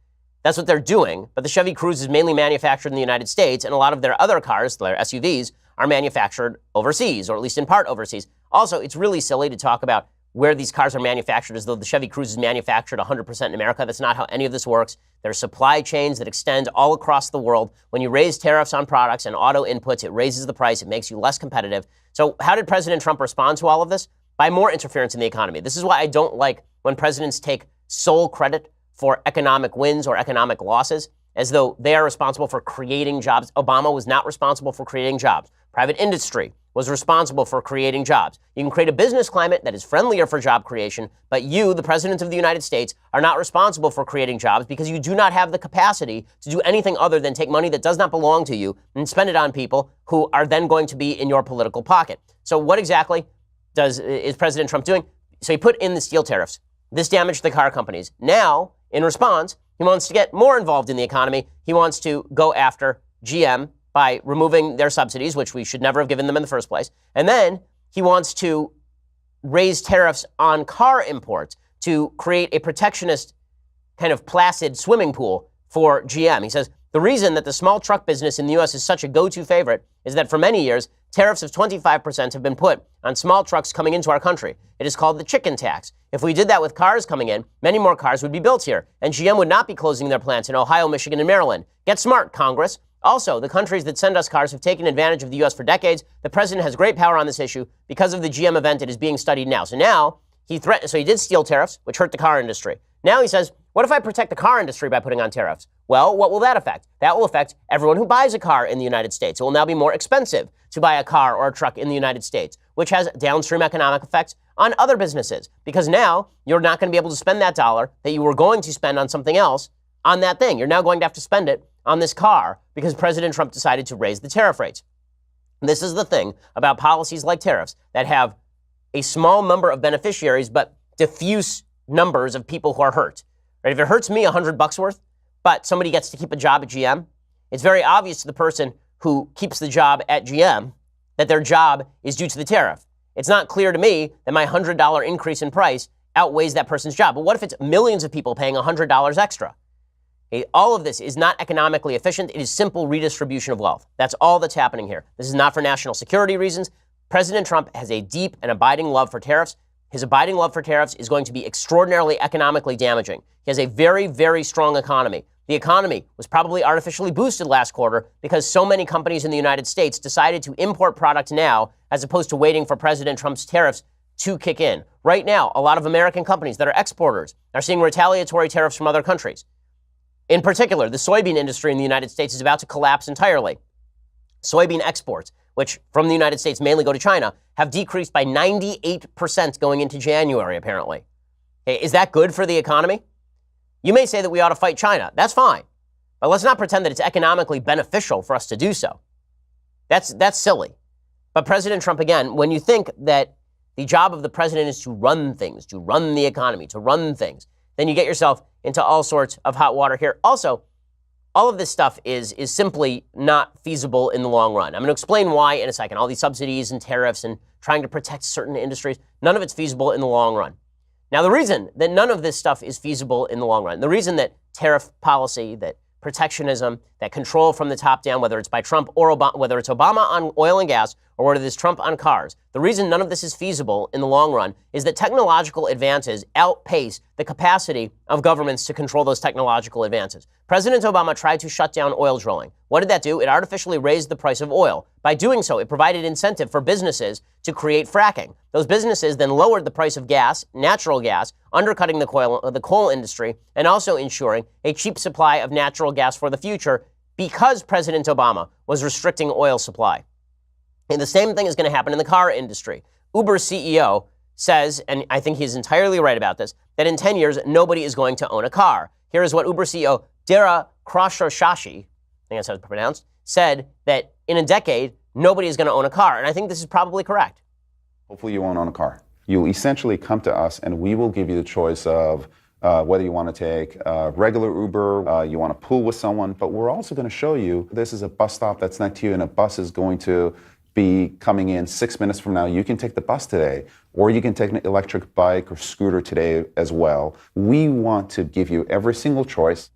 That's what they're doing. But the Chevy Cruze is mainly manufactured in the United States, and a lot of their other cars, their SUVs, are manufactured overseas, or at least in part overseas. Also, it's really silly to talk about where these cars are manufactured as though the Chevy Cruze is manufactured 100% in America. That's not how any of this works. There are supply chains that extend all across the world. When you raise tariffs on products and auto inputs, it raises the price. It makes you less competitive. So how did President Trump respond to all of this? By more interference in the economy. This is why I don't like when presidents take sole credit for economic wins or economic losses, as though they are responsible for creating jobs. Obama was not responsible for creating jobs. Private industry was responsible for creating jobs. You can create a business climate that is friendlier for job creation, but you, the President of the United States, are not responsible for creating jobs because you do not have the capacity to do anything other than take money that does not belong to you and spend it on people who are then going to be in your political pocket. So what exactly is President Trump doing? So he put in the steel tariffs. This damaged the car companies. Now, in response, he wants to get more involved in the economy. He wants to go after GM by removing their subsidies, which we should never have given them in the first place. And then he wants to raise tariffs on car imports to create a protectionist kind of placid swimming pool for GM. He says the reason that the small truck business in the U.S. is such a go-to favorite is that for many years, tariffs of 25% have been put on small trucks coming into our country. It is called the chicken tax. If we did that with cars coming in, many more cars would be built here, and GM would not be closing their plants in Ohio, Michigan, and Maryland. Get smart, Congress. Also, the countries that send us cars have taken advantage of the U.S. for decades. The president has great power on this issue. Because of the GM event, it is being studied now. So now, he did steel tariffs, which hurt the car industry. Now he says, what if I protect the car industry by putting on tariffs? Well, what will that affect? That will affect everyone who buys a car in the United States. It will now be more expensive to buy a car or a truck in the United States, which has downstream economic effects on other businesses. Because now you're not going to be able to spend that dollar that you were going to spend on something else on that thing. You're now going to have to spend it on this car because President Trump decided to raise the tariff rates. This is the thing about policies like tariffs that have a small number of beneficiaries, but diffuse numbers of people who are hurt. Right? If it hurts me $100 worth, but somebody gets to keep a job at GM, it's very obvious to the person who keeps the job at GM that their job is due to the tariff. It's not clear to me that my $100 increase in price outweighs that person's job. But what if it's millions of people paying $100 extra? Okay, all of this is not economically efficient. It is simple redistribution of wealth. That's all that's happening here. This is not for national security reasons. President Trump has a deep and abiding love for tariffs. His abiding love for tariffs is going to be extraordinarily economically damaging. He has a very, very strong economy. The economy was probably artificially boosted last quarter because so many companies in the United States decided to import product now as opposed to waiting for President Trump's tariffs to kick in. Right now, a lot of American companies that are exporters are seeing retaliatory tariffs from other countries. In particular, the soybean industry in the United States is about to collapse entirely. Soybean exports, which from the United States mainly go to China, have decreased by 98% going into January, apparently. Okay, is that good for the economy? You may say that we ought to fight China. That's fine. But let's not pretend that it's economically beneficial for us to do so. That's silly. But President Trump, again, when you think that the job of the president is to run things, to run the economy, to run things, then you get yourself into all sorts of hot water here. Also, all of this stuff is simply not feasible in the long run. I'm going to explain why in a second. All these subsidies and tariffs and trying to protect certain industries, none of it's feasible in the long run. Now, the reason that none of this stuff is feasible in the long run, the reason that tariff policy, that protectionism, that control from the top down, whether it's by Trump or Obama, whether it's Obama on oil and gas or whether it's Trump on cars, the reason none of this is feasible in the long run is that technological advances outpace the capacity of governments to control those technological advances. President Obama tried to shut down oil drilling. What did that do? It artificially raised the price of oil. By doing so, it provided incentive for businesses to create fracking. Those businesses then lowered the price of gas, natural gas, undercutting the coal industry, and also ensuring a cheap supply of natural gas for the future because President Obama was restricting oil supply. And the same thing is going to happen in the car industry. Uber's CEO says, and I think he's entirely right about this, that in 10 years, nobody is going to own a car. Here is what Uber CEO Dara Khosrowshahi, I think that's how it's pronounced, said that in a decade, nobody is going to own a car. And I think this is probably correct. Hopefully you won't own a car. You'll essentially come to us and we will give you the choice of whether you want to take regular Uber, you want to pool with someone, but we're also going to show you this is a bus stop that's next to you and a bus is going to be coming in 6 minutes from now. You can take the bus today, or you can take an electric bike or scooter today as well. We want to give you every single choice.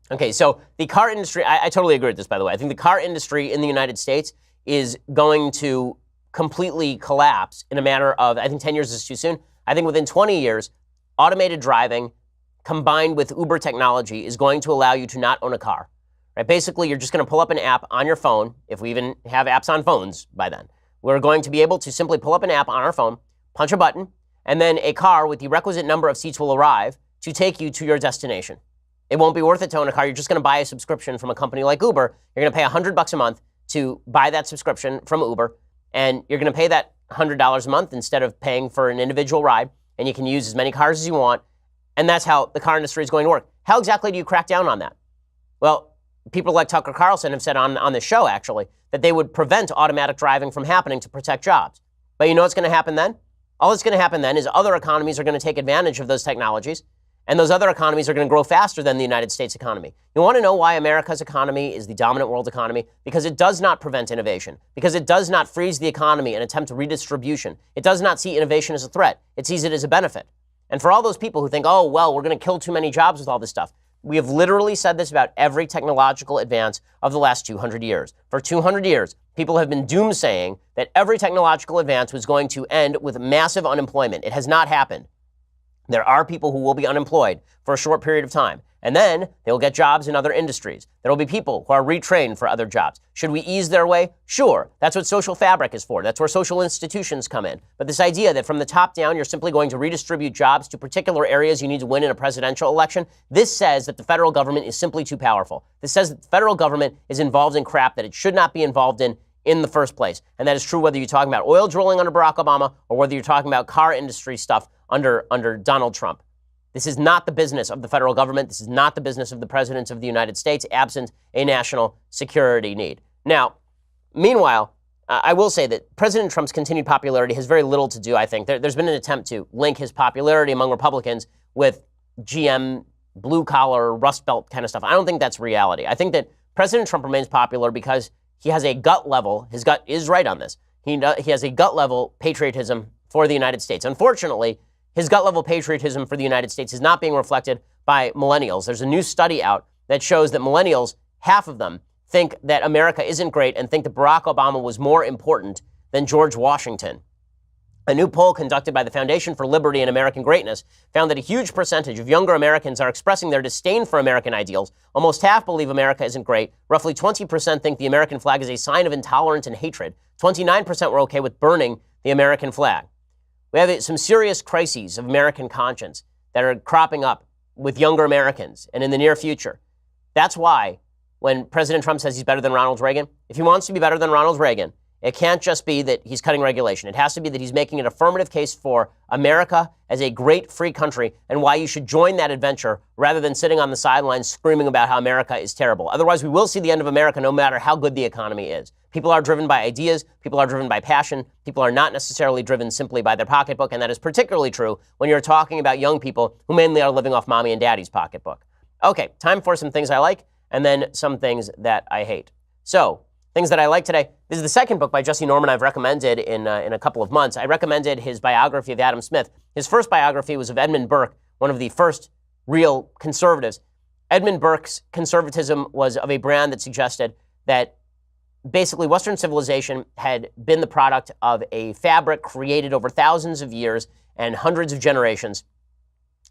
Okay, so the car industry, I totally agree with this, by the way. I think the car industry in the United States is going to completely collapse in a matter of, I think 10 years is too soon. I think within 20 years, automated driving combined with Uber technology is going to allow you to not own a car. Right? Basically, you're just going to pull up an app on your phone, if we even have apps on phones by then. We're going to be able to simply pull up an app on our phone, punch a button, and then a car with the requisite number of seats will arrive to take you to your destination. It won't be worth it to own a car. You're just going to buy a subscription from a company like Uber. You're going to pay $100 a month to buy that subscription from Uber, and you're going to pay that $100 a month instead of paying for an individual ride, and you can use as many cars as you want, and that's how the car industry is going to work. How exactly do you crack down on that? Well, people like Tucker Carlson have said on the show, actually, that they would prevent automatic driving from happening to protect jobs. But you know what's going to happen then? All that's going to happen then is other economies are going to take advantage of those technologies, and those other economies are going to grow faster than the United States economy. You want to know why America's economy is the dominant world economy? Because it does not prevent innovation. Because it does not freeze the economy and attempt redistribution. It does not see innovation as a threat. It sees it as a benefit. And for all those people who think, oh, well, we're going to kill too many jobs with all this stuff, we have literally said this about every technological advance of the last 200 years. For 200 years, people have been doomsaying that every technological advance was going to end with massive unemployment. It has not happened. There are people who will be unemployed for a short period of time, and then they'll get jobs in other industries. There will be people who are retrained for other jobs. Should we ease their way? Sure. That's what social fabric is for. That's where social institutions come in. But this idea that from the top down, you're simply going to redistribute jobs to particular areas you need to win in a presidential election, this says that the federal government is simply too powerful. This says that the federal government is involved in crap that it should not be involved in the first place. And that is true whether you're talking about oil drilling under Barack Obama or whether you're talking about car industry stuff under Donald Trump. This is not the business of the federal government. This is not the business of the presidents of the United States, absent a national security need. Now, meanwhile, I will say that President Trump's continued popularity has very little to do, I think. There's been an attempt to link his popularity among Republicans with GM, blue-collar, Rust Belt kind of stuff. I don't think that's reality. I think that President Trump remains popular because he has a gut level, his gut is right on this, he has a gut level patriotism for the United States. Unfortunately, his gut level patriotism for the United States is not being reflected by millennials. There's a new study out that shows that millennials, half of them, think that America isn't great and think that Barack Obama was more important than George Washington. A new poll conducted by the Foundation for Liberty and American Greatness found that a huge percentage of younger Americans are expressing their disdain for American ideals. Almost half believe America isn't great. Roughly 20% think the American flag is a sign of intolerance and hatred. 29% were okay with burning the American flag. We have some serious crises of American conscience that are cropping up with younger Americans and in the near future. That's why when President Trump says he's better than Ronald Reagan, if he wants to be better than Ronald Reagan, it can't just be that he's cutting regulation. It has to be that he's making an affirmative case for America as a great free country and why you should join that adventure rather than sitting on the sidelines screaming about how America is terrible. Otherwise, we will see the end of America no matter how good the economy is. People are driven by ideas. People are driven by passion. People are not necessarily driven simply by their pocketbook, and that is particularly true when you're talking about young people who mainly are living off mommy and daddy's pocketbook. Okay, time for some things I like and then some things that I hate. So, things that I like today. This is the second book by Jesse Norman I've recommended in a couple of months. I recommended his biography of Adam Smith. His first biography was of Edmund Burke, one of the first real conservatives. Edmund Burke's conservatism was of a brand that suggested that basically Western civilization had been the product of a fabric created over thousands of years and hundreds of generations,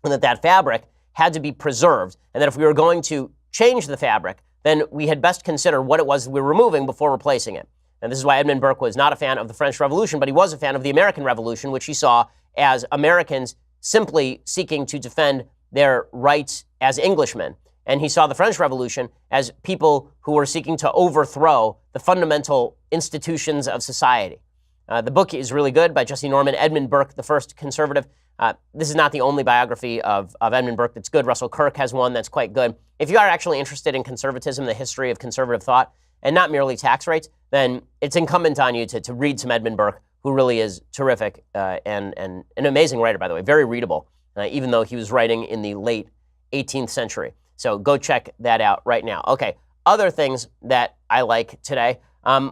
and that fabric had to be preserved, and that if we were going to change the fabric, then we had best consider what it was we were removing before replacing it. And this is why Edmund Burke was not a fan of the French Revolution, but he was a fan of the American Revolution, which he saw as Americans simply seeking to defend their rights as Englishmen. And he saw the French Revolution as people who were seeking to overthrow the fundamental institutions of society. The book is really good by Jesse Norman, Edmund Burke, the first conservative. This is not the only biography of Edmund Burke that's good. Russell Kirk has one that's quite good. If you are actually interested in conservatism, the history of conservative thought, and not merely tax rates, then it's incumbent on you to read some Edmund Burke, who really is terrific and an amazing writer, by the way, very readable, even though he was writing in the late 18th century. So go check that out right now. Okay, other things that I like today.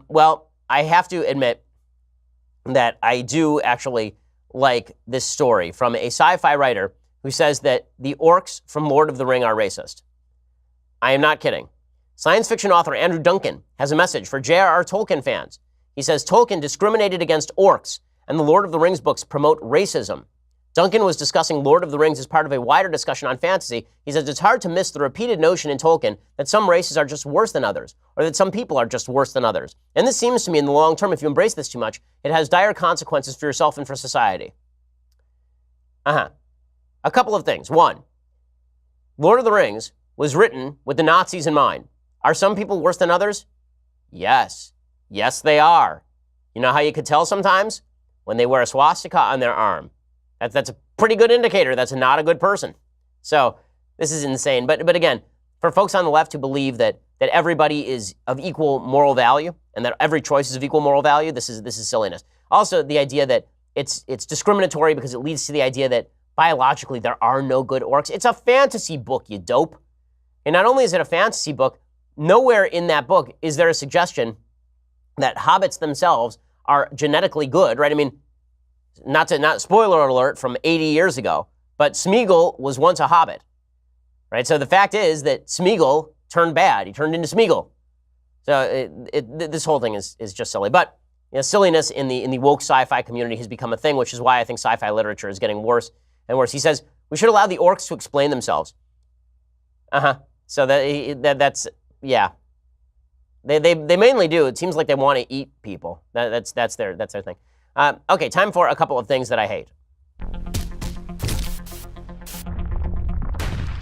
Well, I have to admit that I do actually like this story from a sci-fi writer who says that the orcs from Lord of the Ring are racist. I am not kidding. Science fiction author Andrew Duncan has a message for J.R.R. Tolkien fans. He says Tolkien discriminated against orcs, and the Lord of the Rings books promote racism. Duncan was discussing Lord of the Rings as part of a wider discussion on fantasy. He says it's hard to miss the repeated notion in Tolkien that some races are just worse than others, or that some people are just worse than others. And this seems to me in the long term, if you embrace this too much, it has dire consequences for yourself and for society. A couple of things. One, Lord of the Rings was written with the Nazis in mind. Are some people worse than others? Yes. Yes, they are. You know how you could tell sometimes? When they wear a swastika on their arm. That's a pretty good indicator that's not a good person. So this is insane. But again, for folks on the left who believe that everybody is of equal moral value and that every choice is of equal moral value, this is silliness. Also, the idea that it's discriminatory because it leads to the idea that biologically there are no good orcs. It's a fantasy book, you dope. And not only is it a fantasy book, nowhere in that book is there a suggestion that hobbits themselves are genetically good, right? I mean, not spoiler alert from 80 years ago, but Smeagol was once a hobbit, right? So the fact is that Smeagol turned bad. He turned into Smeagol. So this whole thing is just silly. But silliness in the woke sci-fi community has become a thing, which is why I think sci-fi literature is getting worse and worse. He says we should allow the orcs to explain themselves. So that's yeah. They mainly do. It seems like they want to eat people. That's their thing. Okay, time for a couple of things that I hate.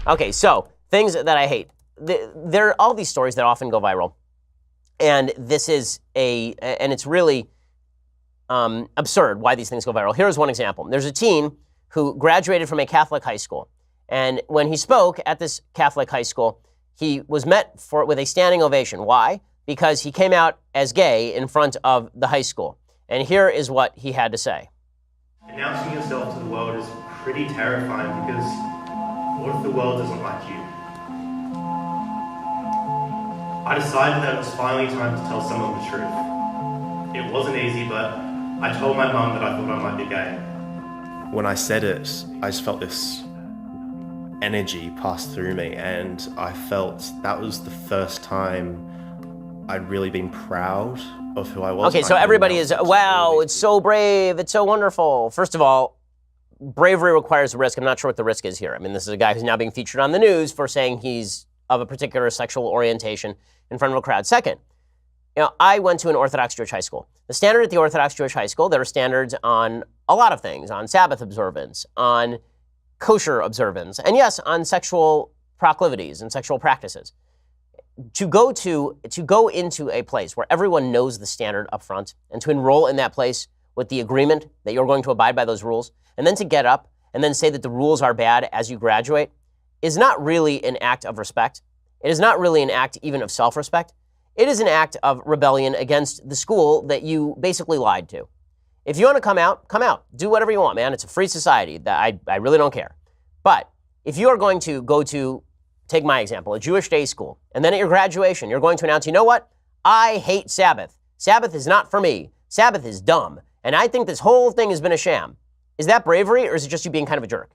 Okay, so things that I hate. There are all these stories that often go viral, and this is and it's really absurd why these things go viral. Here's one example. There's a teen who graduated from a Catholic high school, And when he spoke at this Catholic high school, he was met with a standing ovation. Why? Because he came out as gay in front of the high school. And here is what he had to say. Announcing yourself to the world is pretty terrifying because what if the world doesn't like you? I decided that it was finally time to tell someone the truth. It wasn't easy, but I told my mum that I thought I might be gay. When I said it, I just felt this energy pass through me, and I felt that was the first time I'd really been proud of who I was. Okay, so everybody is, wow, it's so brave, it's so wonderful. First of all, bravery requires risk. I'm not sure what the risk is here. I mean, this is a guy who's now being featured on the news for saying he's of a particular sexual orientation in front of a crowd. Second, I went to an Orthodox Jewish high school. The standard at the Orthodox Jewish high school, there are standards on a lot of things, on Sabbath observance, on kosher observance, and yes, on sexual proclivities and sexual practices. To go into a place where everyone knows the standard up front and to enroll in that place with the agreement that you're going to abide by those rules, and then to get up and then say that the rules are bad as you graduate is not really an act of respect. It is not really an act even of self-respect. It is an act of rebellion against the school that you basically lied to. If you want to come out, come out. Do whatever you want, man. It's a free society. I really don't care. But if you are going to go to, take my example, a Jewish day school, and then at your graduation, you're going to announce, you know what? I hate Sabbath. Sabbath is not for me. Sabbath is dumb. And I think this whole thing has been a sham. Is that bravery, or is it just you being kind of a jerk?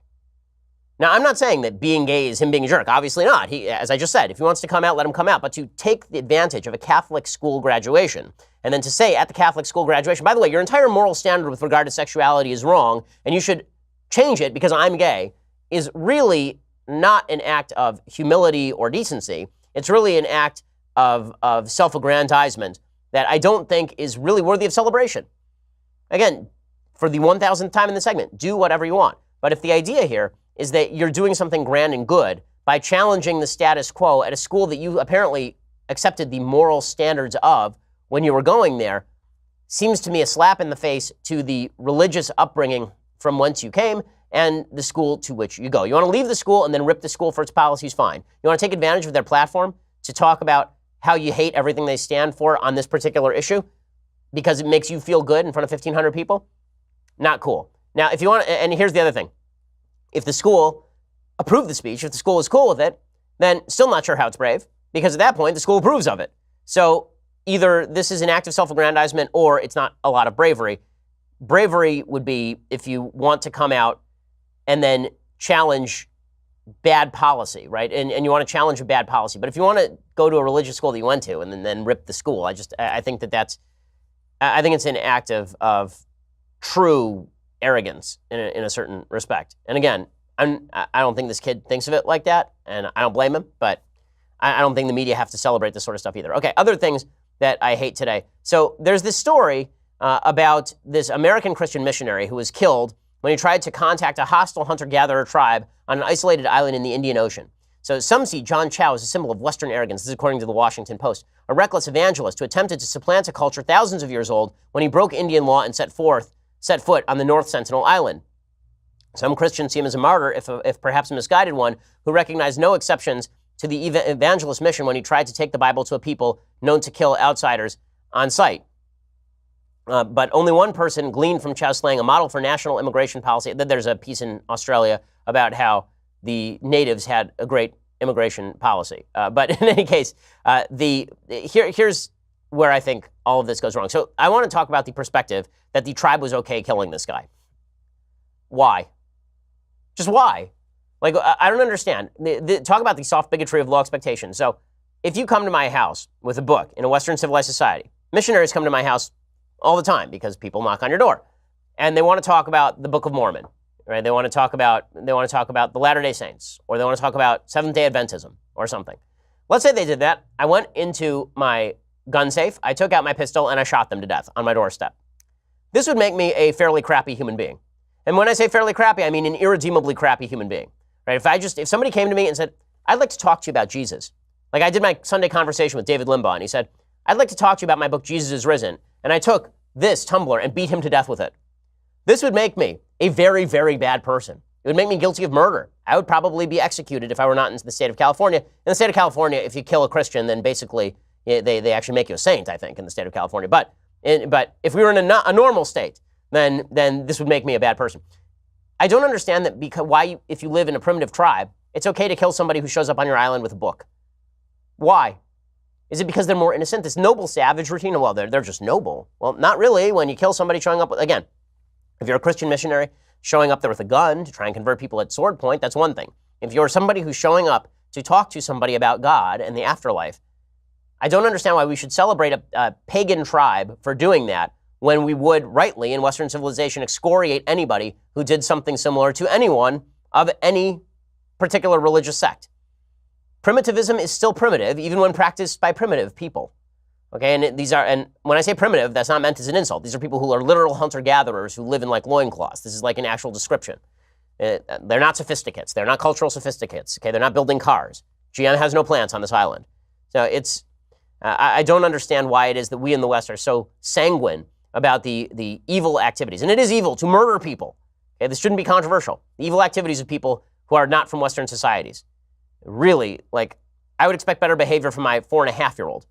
Now, I'm not saying that being gay is him being a jerk. Obviously not. He, as I just said, if he wants to come out, let him come out. But to take the advantage of a Catholic school graduation, and then to say at the Catholic school graduation, by the way, your entire moral standard with regard to sexuality is wrong, and you should change it because I'm gay, is really not an act of humility or decency. It's really an act of self-aggrandizement that I don't think is really worthy of celebration. Again, for the 1,000th time in the segment, do whatever you want. But if the idea here is that you're doing something grand and good by challenging the status quo at a school that you apparently accepted the moral standards of when you were going there, seems to me a slap in the face to the religious upbringing from whence you came and the school to which you go. You want to leave the school and then rip the school for its policies, fine. You want to take advantage of their platform to talk about how you hate everything they stand for on this particular issue because it makes you feel good in front of 1,500 people? Not cool. Now, if you want, and here's the other thing. If the school approved the speech, if the school is cool with it, then still not sure how it's brave, because at that point, the school approves of it. So either this is an act of self-aggrandizement or it's not a lot of bravery. Bravery would be if you want to come out and then challenge bad policy, right? And you want to challenge a bad policy. But if you want to go to a religious school that you went to and then rip the school, I think I think it's an act of true arrogance in a certain respect. And again, I don't think this kid thinks of it like that, and I don't blame him, but I don't think the media have to celebrate this sort of stuff either. Okay, other things that I hate today. So there's this story about this American Christian missionary who was killed when he tried to contact a hostile hunter-gatherer tribe on an isolated island in the Indian Ocean. So some see John Chow as a symbol of Western arrogance. This is according to the Washington Post. A reckless evangelist who attempted to supplant a culture thousands of years old when he broke Indian law and set foot on the North Sentinel Island. Some Christians see him as a martyr, if perhaps a misguided one, who recognized no exceptions to the evangelist mission when he tried to take the Bible to a people known to kill outsiders on sight. But only one person gleaned from Chow's slaying a model for national immigration policy. There's a piece in Australia about how the natives had a great immigration policy. But in any case, here's where I think all of this goes wrong. So I want to talk about the perspective that the tribe was okay killing this guy. Why? Just why? Like, I don't understand. Talk about the soft bigotry of low expectations. So if you come to my house with a book in a Western civilized society, missionaries come to my house all the time because people knock on your door and they want to talk about the Book of Mormon, right? They want to talk about the Latter-day Saints, or they want to talk about Seventh-day Adventism or something. Let's say they did that. I went into my gun safe, I took out my pistol, and I shot them to death on my doorstep. This would make me a fairly crappy human being. And when I say fairly crappy, I mean an irredeemably crappy human being, right? If somebody came to me and said, I'd like to talk to you about Jesus. Like I did my Sunday conversation with David Limbaugh, and he said, I'd like to talk to you about my book, Jesus is Risen. And I took this tumbler and beat him to death with it. This would make me a very, very bad person. It would make me guilty of murder. I would probably be executed if I were not in the state of California. In the state of California, if you kill a Christian, then basically they actually make you a saint, I think, in the state of California. But if we were in a normal state, then this would make me a bad person. I don't understand that if you live in a primitive tribe, it's okay to kill somebody who shows up on your island with a book. Why? Is it because they're more innocent? This noble savage routine? Well, they're just noble. Well, not really. When you kill somebody showing up again, if you're a Christian missionary showing up there with a gun to try and convert people at sword point, that's one thing. If you're somebody who's showing up to talk to somebody about God and the afterlife, I don't understand why we should celebrate a pagan tribe for doing that when we would rightly in Western civilization excoriate anybody who did something similar to anyone of any particular religious sect. Primitivism is still primitive, even when practiced by primitive people. Okay, and when I say primitive, that's not meant as an insult. These are people who are literal hunter-gatherers who live in like loincloths. This is like an actual description. They're not sophisticates. They're not cultural sophisticates. Okay, they're not building cars. GM has no plants on this island. So I don't understand why it is that we in the West are so sanguine about the evil activities. And it is evil to murder people. Okay, this shouldn't be controversial. The evil activities of people who are not from Western societies. Really, I would expect better behavior from my 4.5-year-old.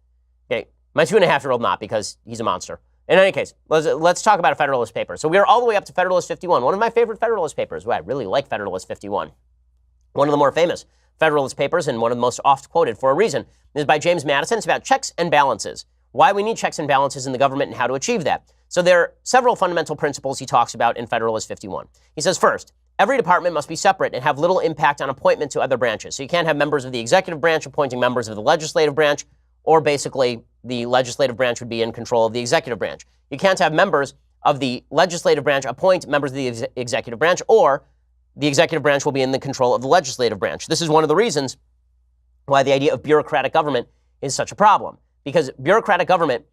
Okay, my 2.5-year-old not, because he's a monster. In any case, let's talk about a Federalist paper. So we are all the way up to Federalist 51, one of my favorite Federalist papers. Well, I really like Federalist 51. One of the more famous Federalist papers and one of the most oft quoted for a reason is by James Madison. It's about checks and balances, why we need checks and balances in the government and how to achieve that. So there are several fundamental principles he talks about in Federalist 51. He says, first, every department must be separate and have little impact on appointment to other branches. So you can't have members of the executive branch appointing members of the legislative branch, or basically the legislative branch would be in control of the executive branch. You can't have members of the legislative branch appoint members of the executive branch, or the executive branch will be in the control of the legislative branch. This is one of the reasons why the idea of bureaucratic government is such a problem. Because bureaucratic government,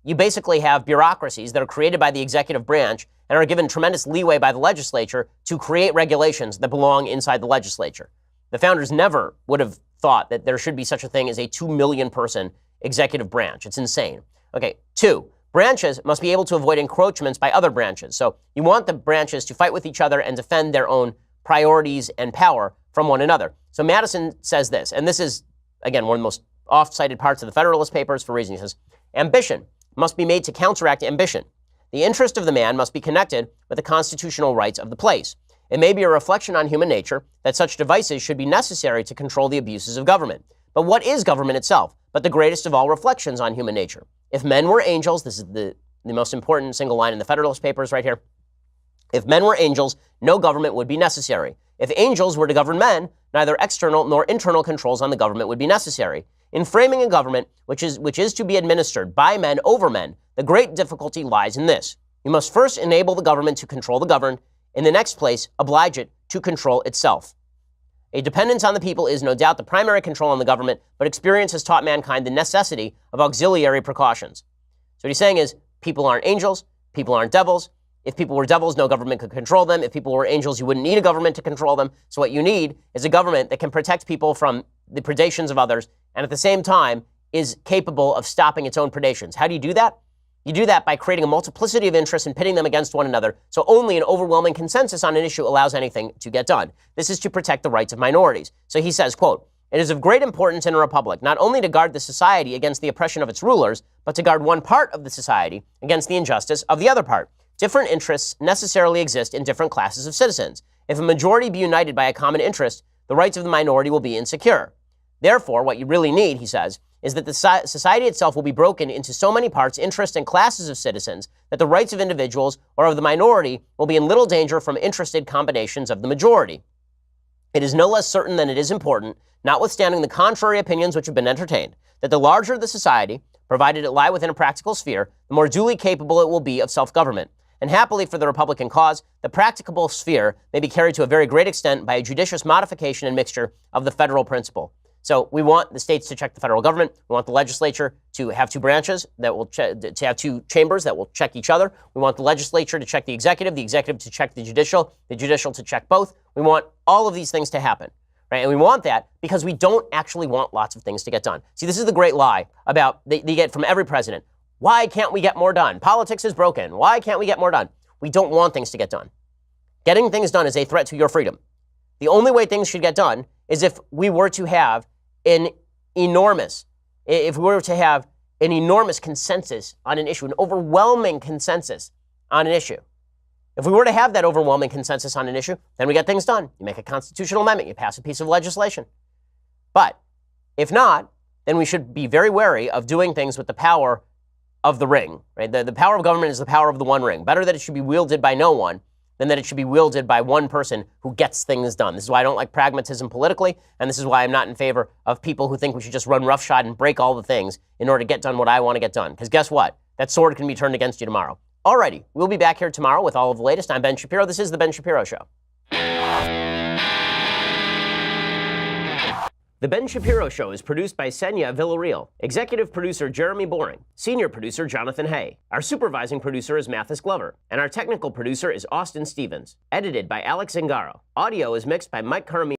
you basically have bureaucracies that are created by the executive branch and are given tremendous leeway by the legislature to create regulations that belong inside the legislature. The founders never would have thought that there should be such a thing as a 2 million person executive branch. It's insane. Okay, 2, branches must be able to avoid encroachments by other branches. So you want the branches to fight with each other and defend their own priorities and power from one another. So Madison says this, and this is, again, one of the most oft-cited parts of the Federalist Papers for a reason. He says, ambition must be made to counteract ambition. The interest of the man must be connected with the constitutional rights of the place. It may be a reflection on human nature that such devices should be necessary to control the abuses of government. But what is government itself but the greatest of all reflections on human nature? If men were angels, this is the most important single line in the Federalist Papers right here. If men were angels, no government would be necessary. If angels were to govern men, neither external nor internal controls on the government would be necessary. In framing a government which is to be administered by men over men, the great difficulty lies in this. You must first enable the government to control the governed. In the next place, oblige it to control itself. A dependence on the people is no doubt the primary control on the government, but experience has taught mankind the necessity of auxiliary precautions. So what he's saying is, people aren't angels, people aren't devils. If people were devils, no government could control them. If people were angels, you wouldn't need a government to control them. So what you need is a government that can protect people from the predations of others, and at the same time is capable of stopping its own predations. How do you do that? You do that by creating a multiplicity of interests and pitting them against one another, so only an overwhelming consensus on an issue allows anything to get done. This is to protect the rights of minorities. So he says, quote, it is of great importance in a republic not only to guard the society against the oppression of its rulers, but to guard one part of the society against the injustice of the other part. Different interests necessarily exist in different classes of citizens. If a majority be united by a common interest, the rights of the minority will be insecure. Therefore, what you really need, he says, is that the society itself will be broken into so many parts, interests, and classes of citizens that the rights of individuals or of the minority will be in little danger from interested combinations of the majority. It is no less certain than it is important, notwithstanding the contrary opinions which have been entertained, that the larger the society, provided it lie within a practical sphere, the more duly capable it will be of self-government. And happily for the Republican cause, the practicable sphere may be carried to a very great extent by a judicious modification and mixture of the federal principle. So we want the states to check the federal government. We want the legislature to have two branches that will to have two chambers that will check each other. We want the legislature to check the executive to check the judicial to check both. We want all of these things to happen, right? And we want that because we don't actually want lots of things to get done. See, this is the great lie about they get from every president. Why can't we get more done? Politics is broken. Why can't we get more done? We don't want things to get done. Getting things done is a threat to your freedom. The only way things should get done is if we were to have an enormous consensus on an issue, an overwhelming consensus on an issue. If we were to have that overwhelming consensus on an issue, then we get things done. You make a constitutional amendment, you pass a piece of legislation. But if not, then we should be very wary of doing things with the power of the ring. Right? The power of government is the power of the one ring. Better that it should be wielded by no one than that it should be wielded by one person who gets things done. This is why I don't like pragmatism politically, and this is why I'm not in favor of people who think we should just run roughshod and break all the things in order to get done what I want to get done. Because guess what? That sword can be turned against you tomorrow. Alrighty, we'll be back here tomorrow with all of the latest. I'm Ben Shapiro. This is The Ben Shapiro Show. The Ben Shapiro Show is produced by Senya Villarreal, executive producer Jeremy Boring, senior producer Jonathan Hay. Our supervising producer is Mathis Glover, and our technical producer is Austin Stevens. Edited by Alex Zingaro. Audio is mixed by Mike Carmi.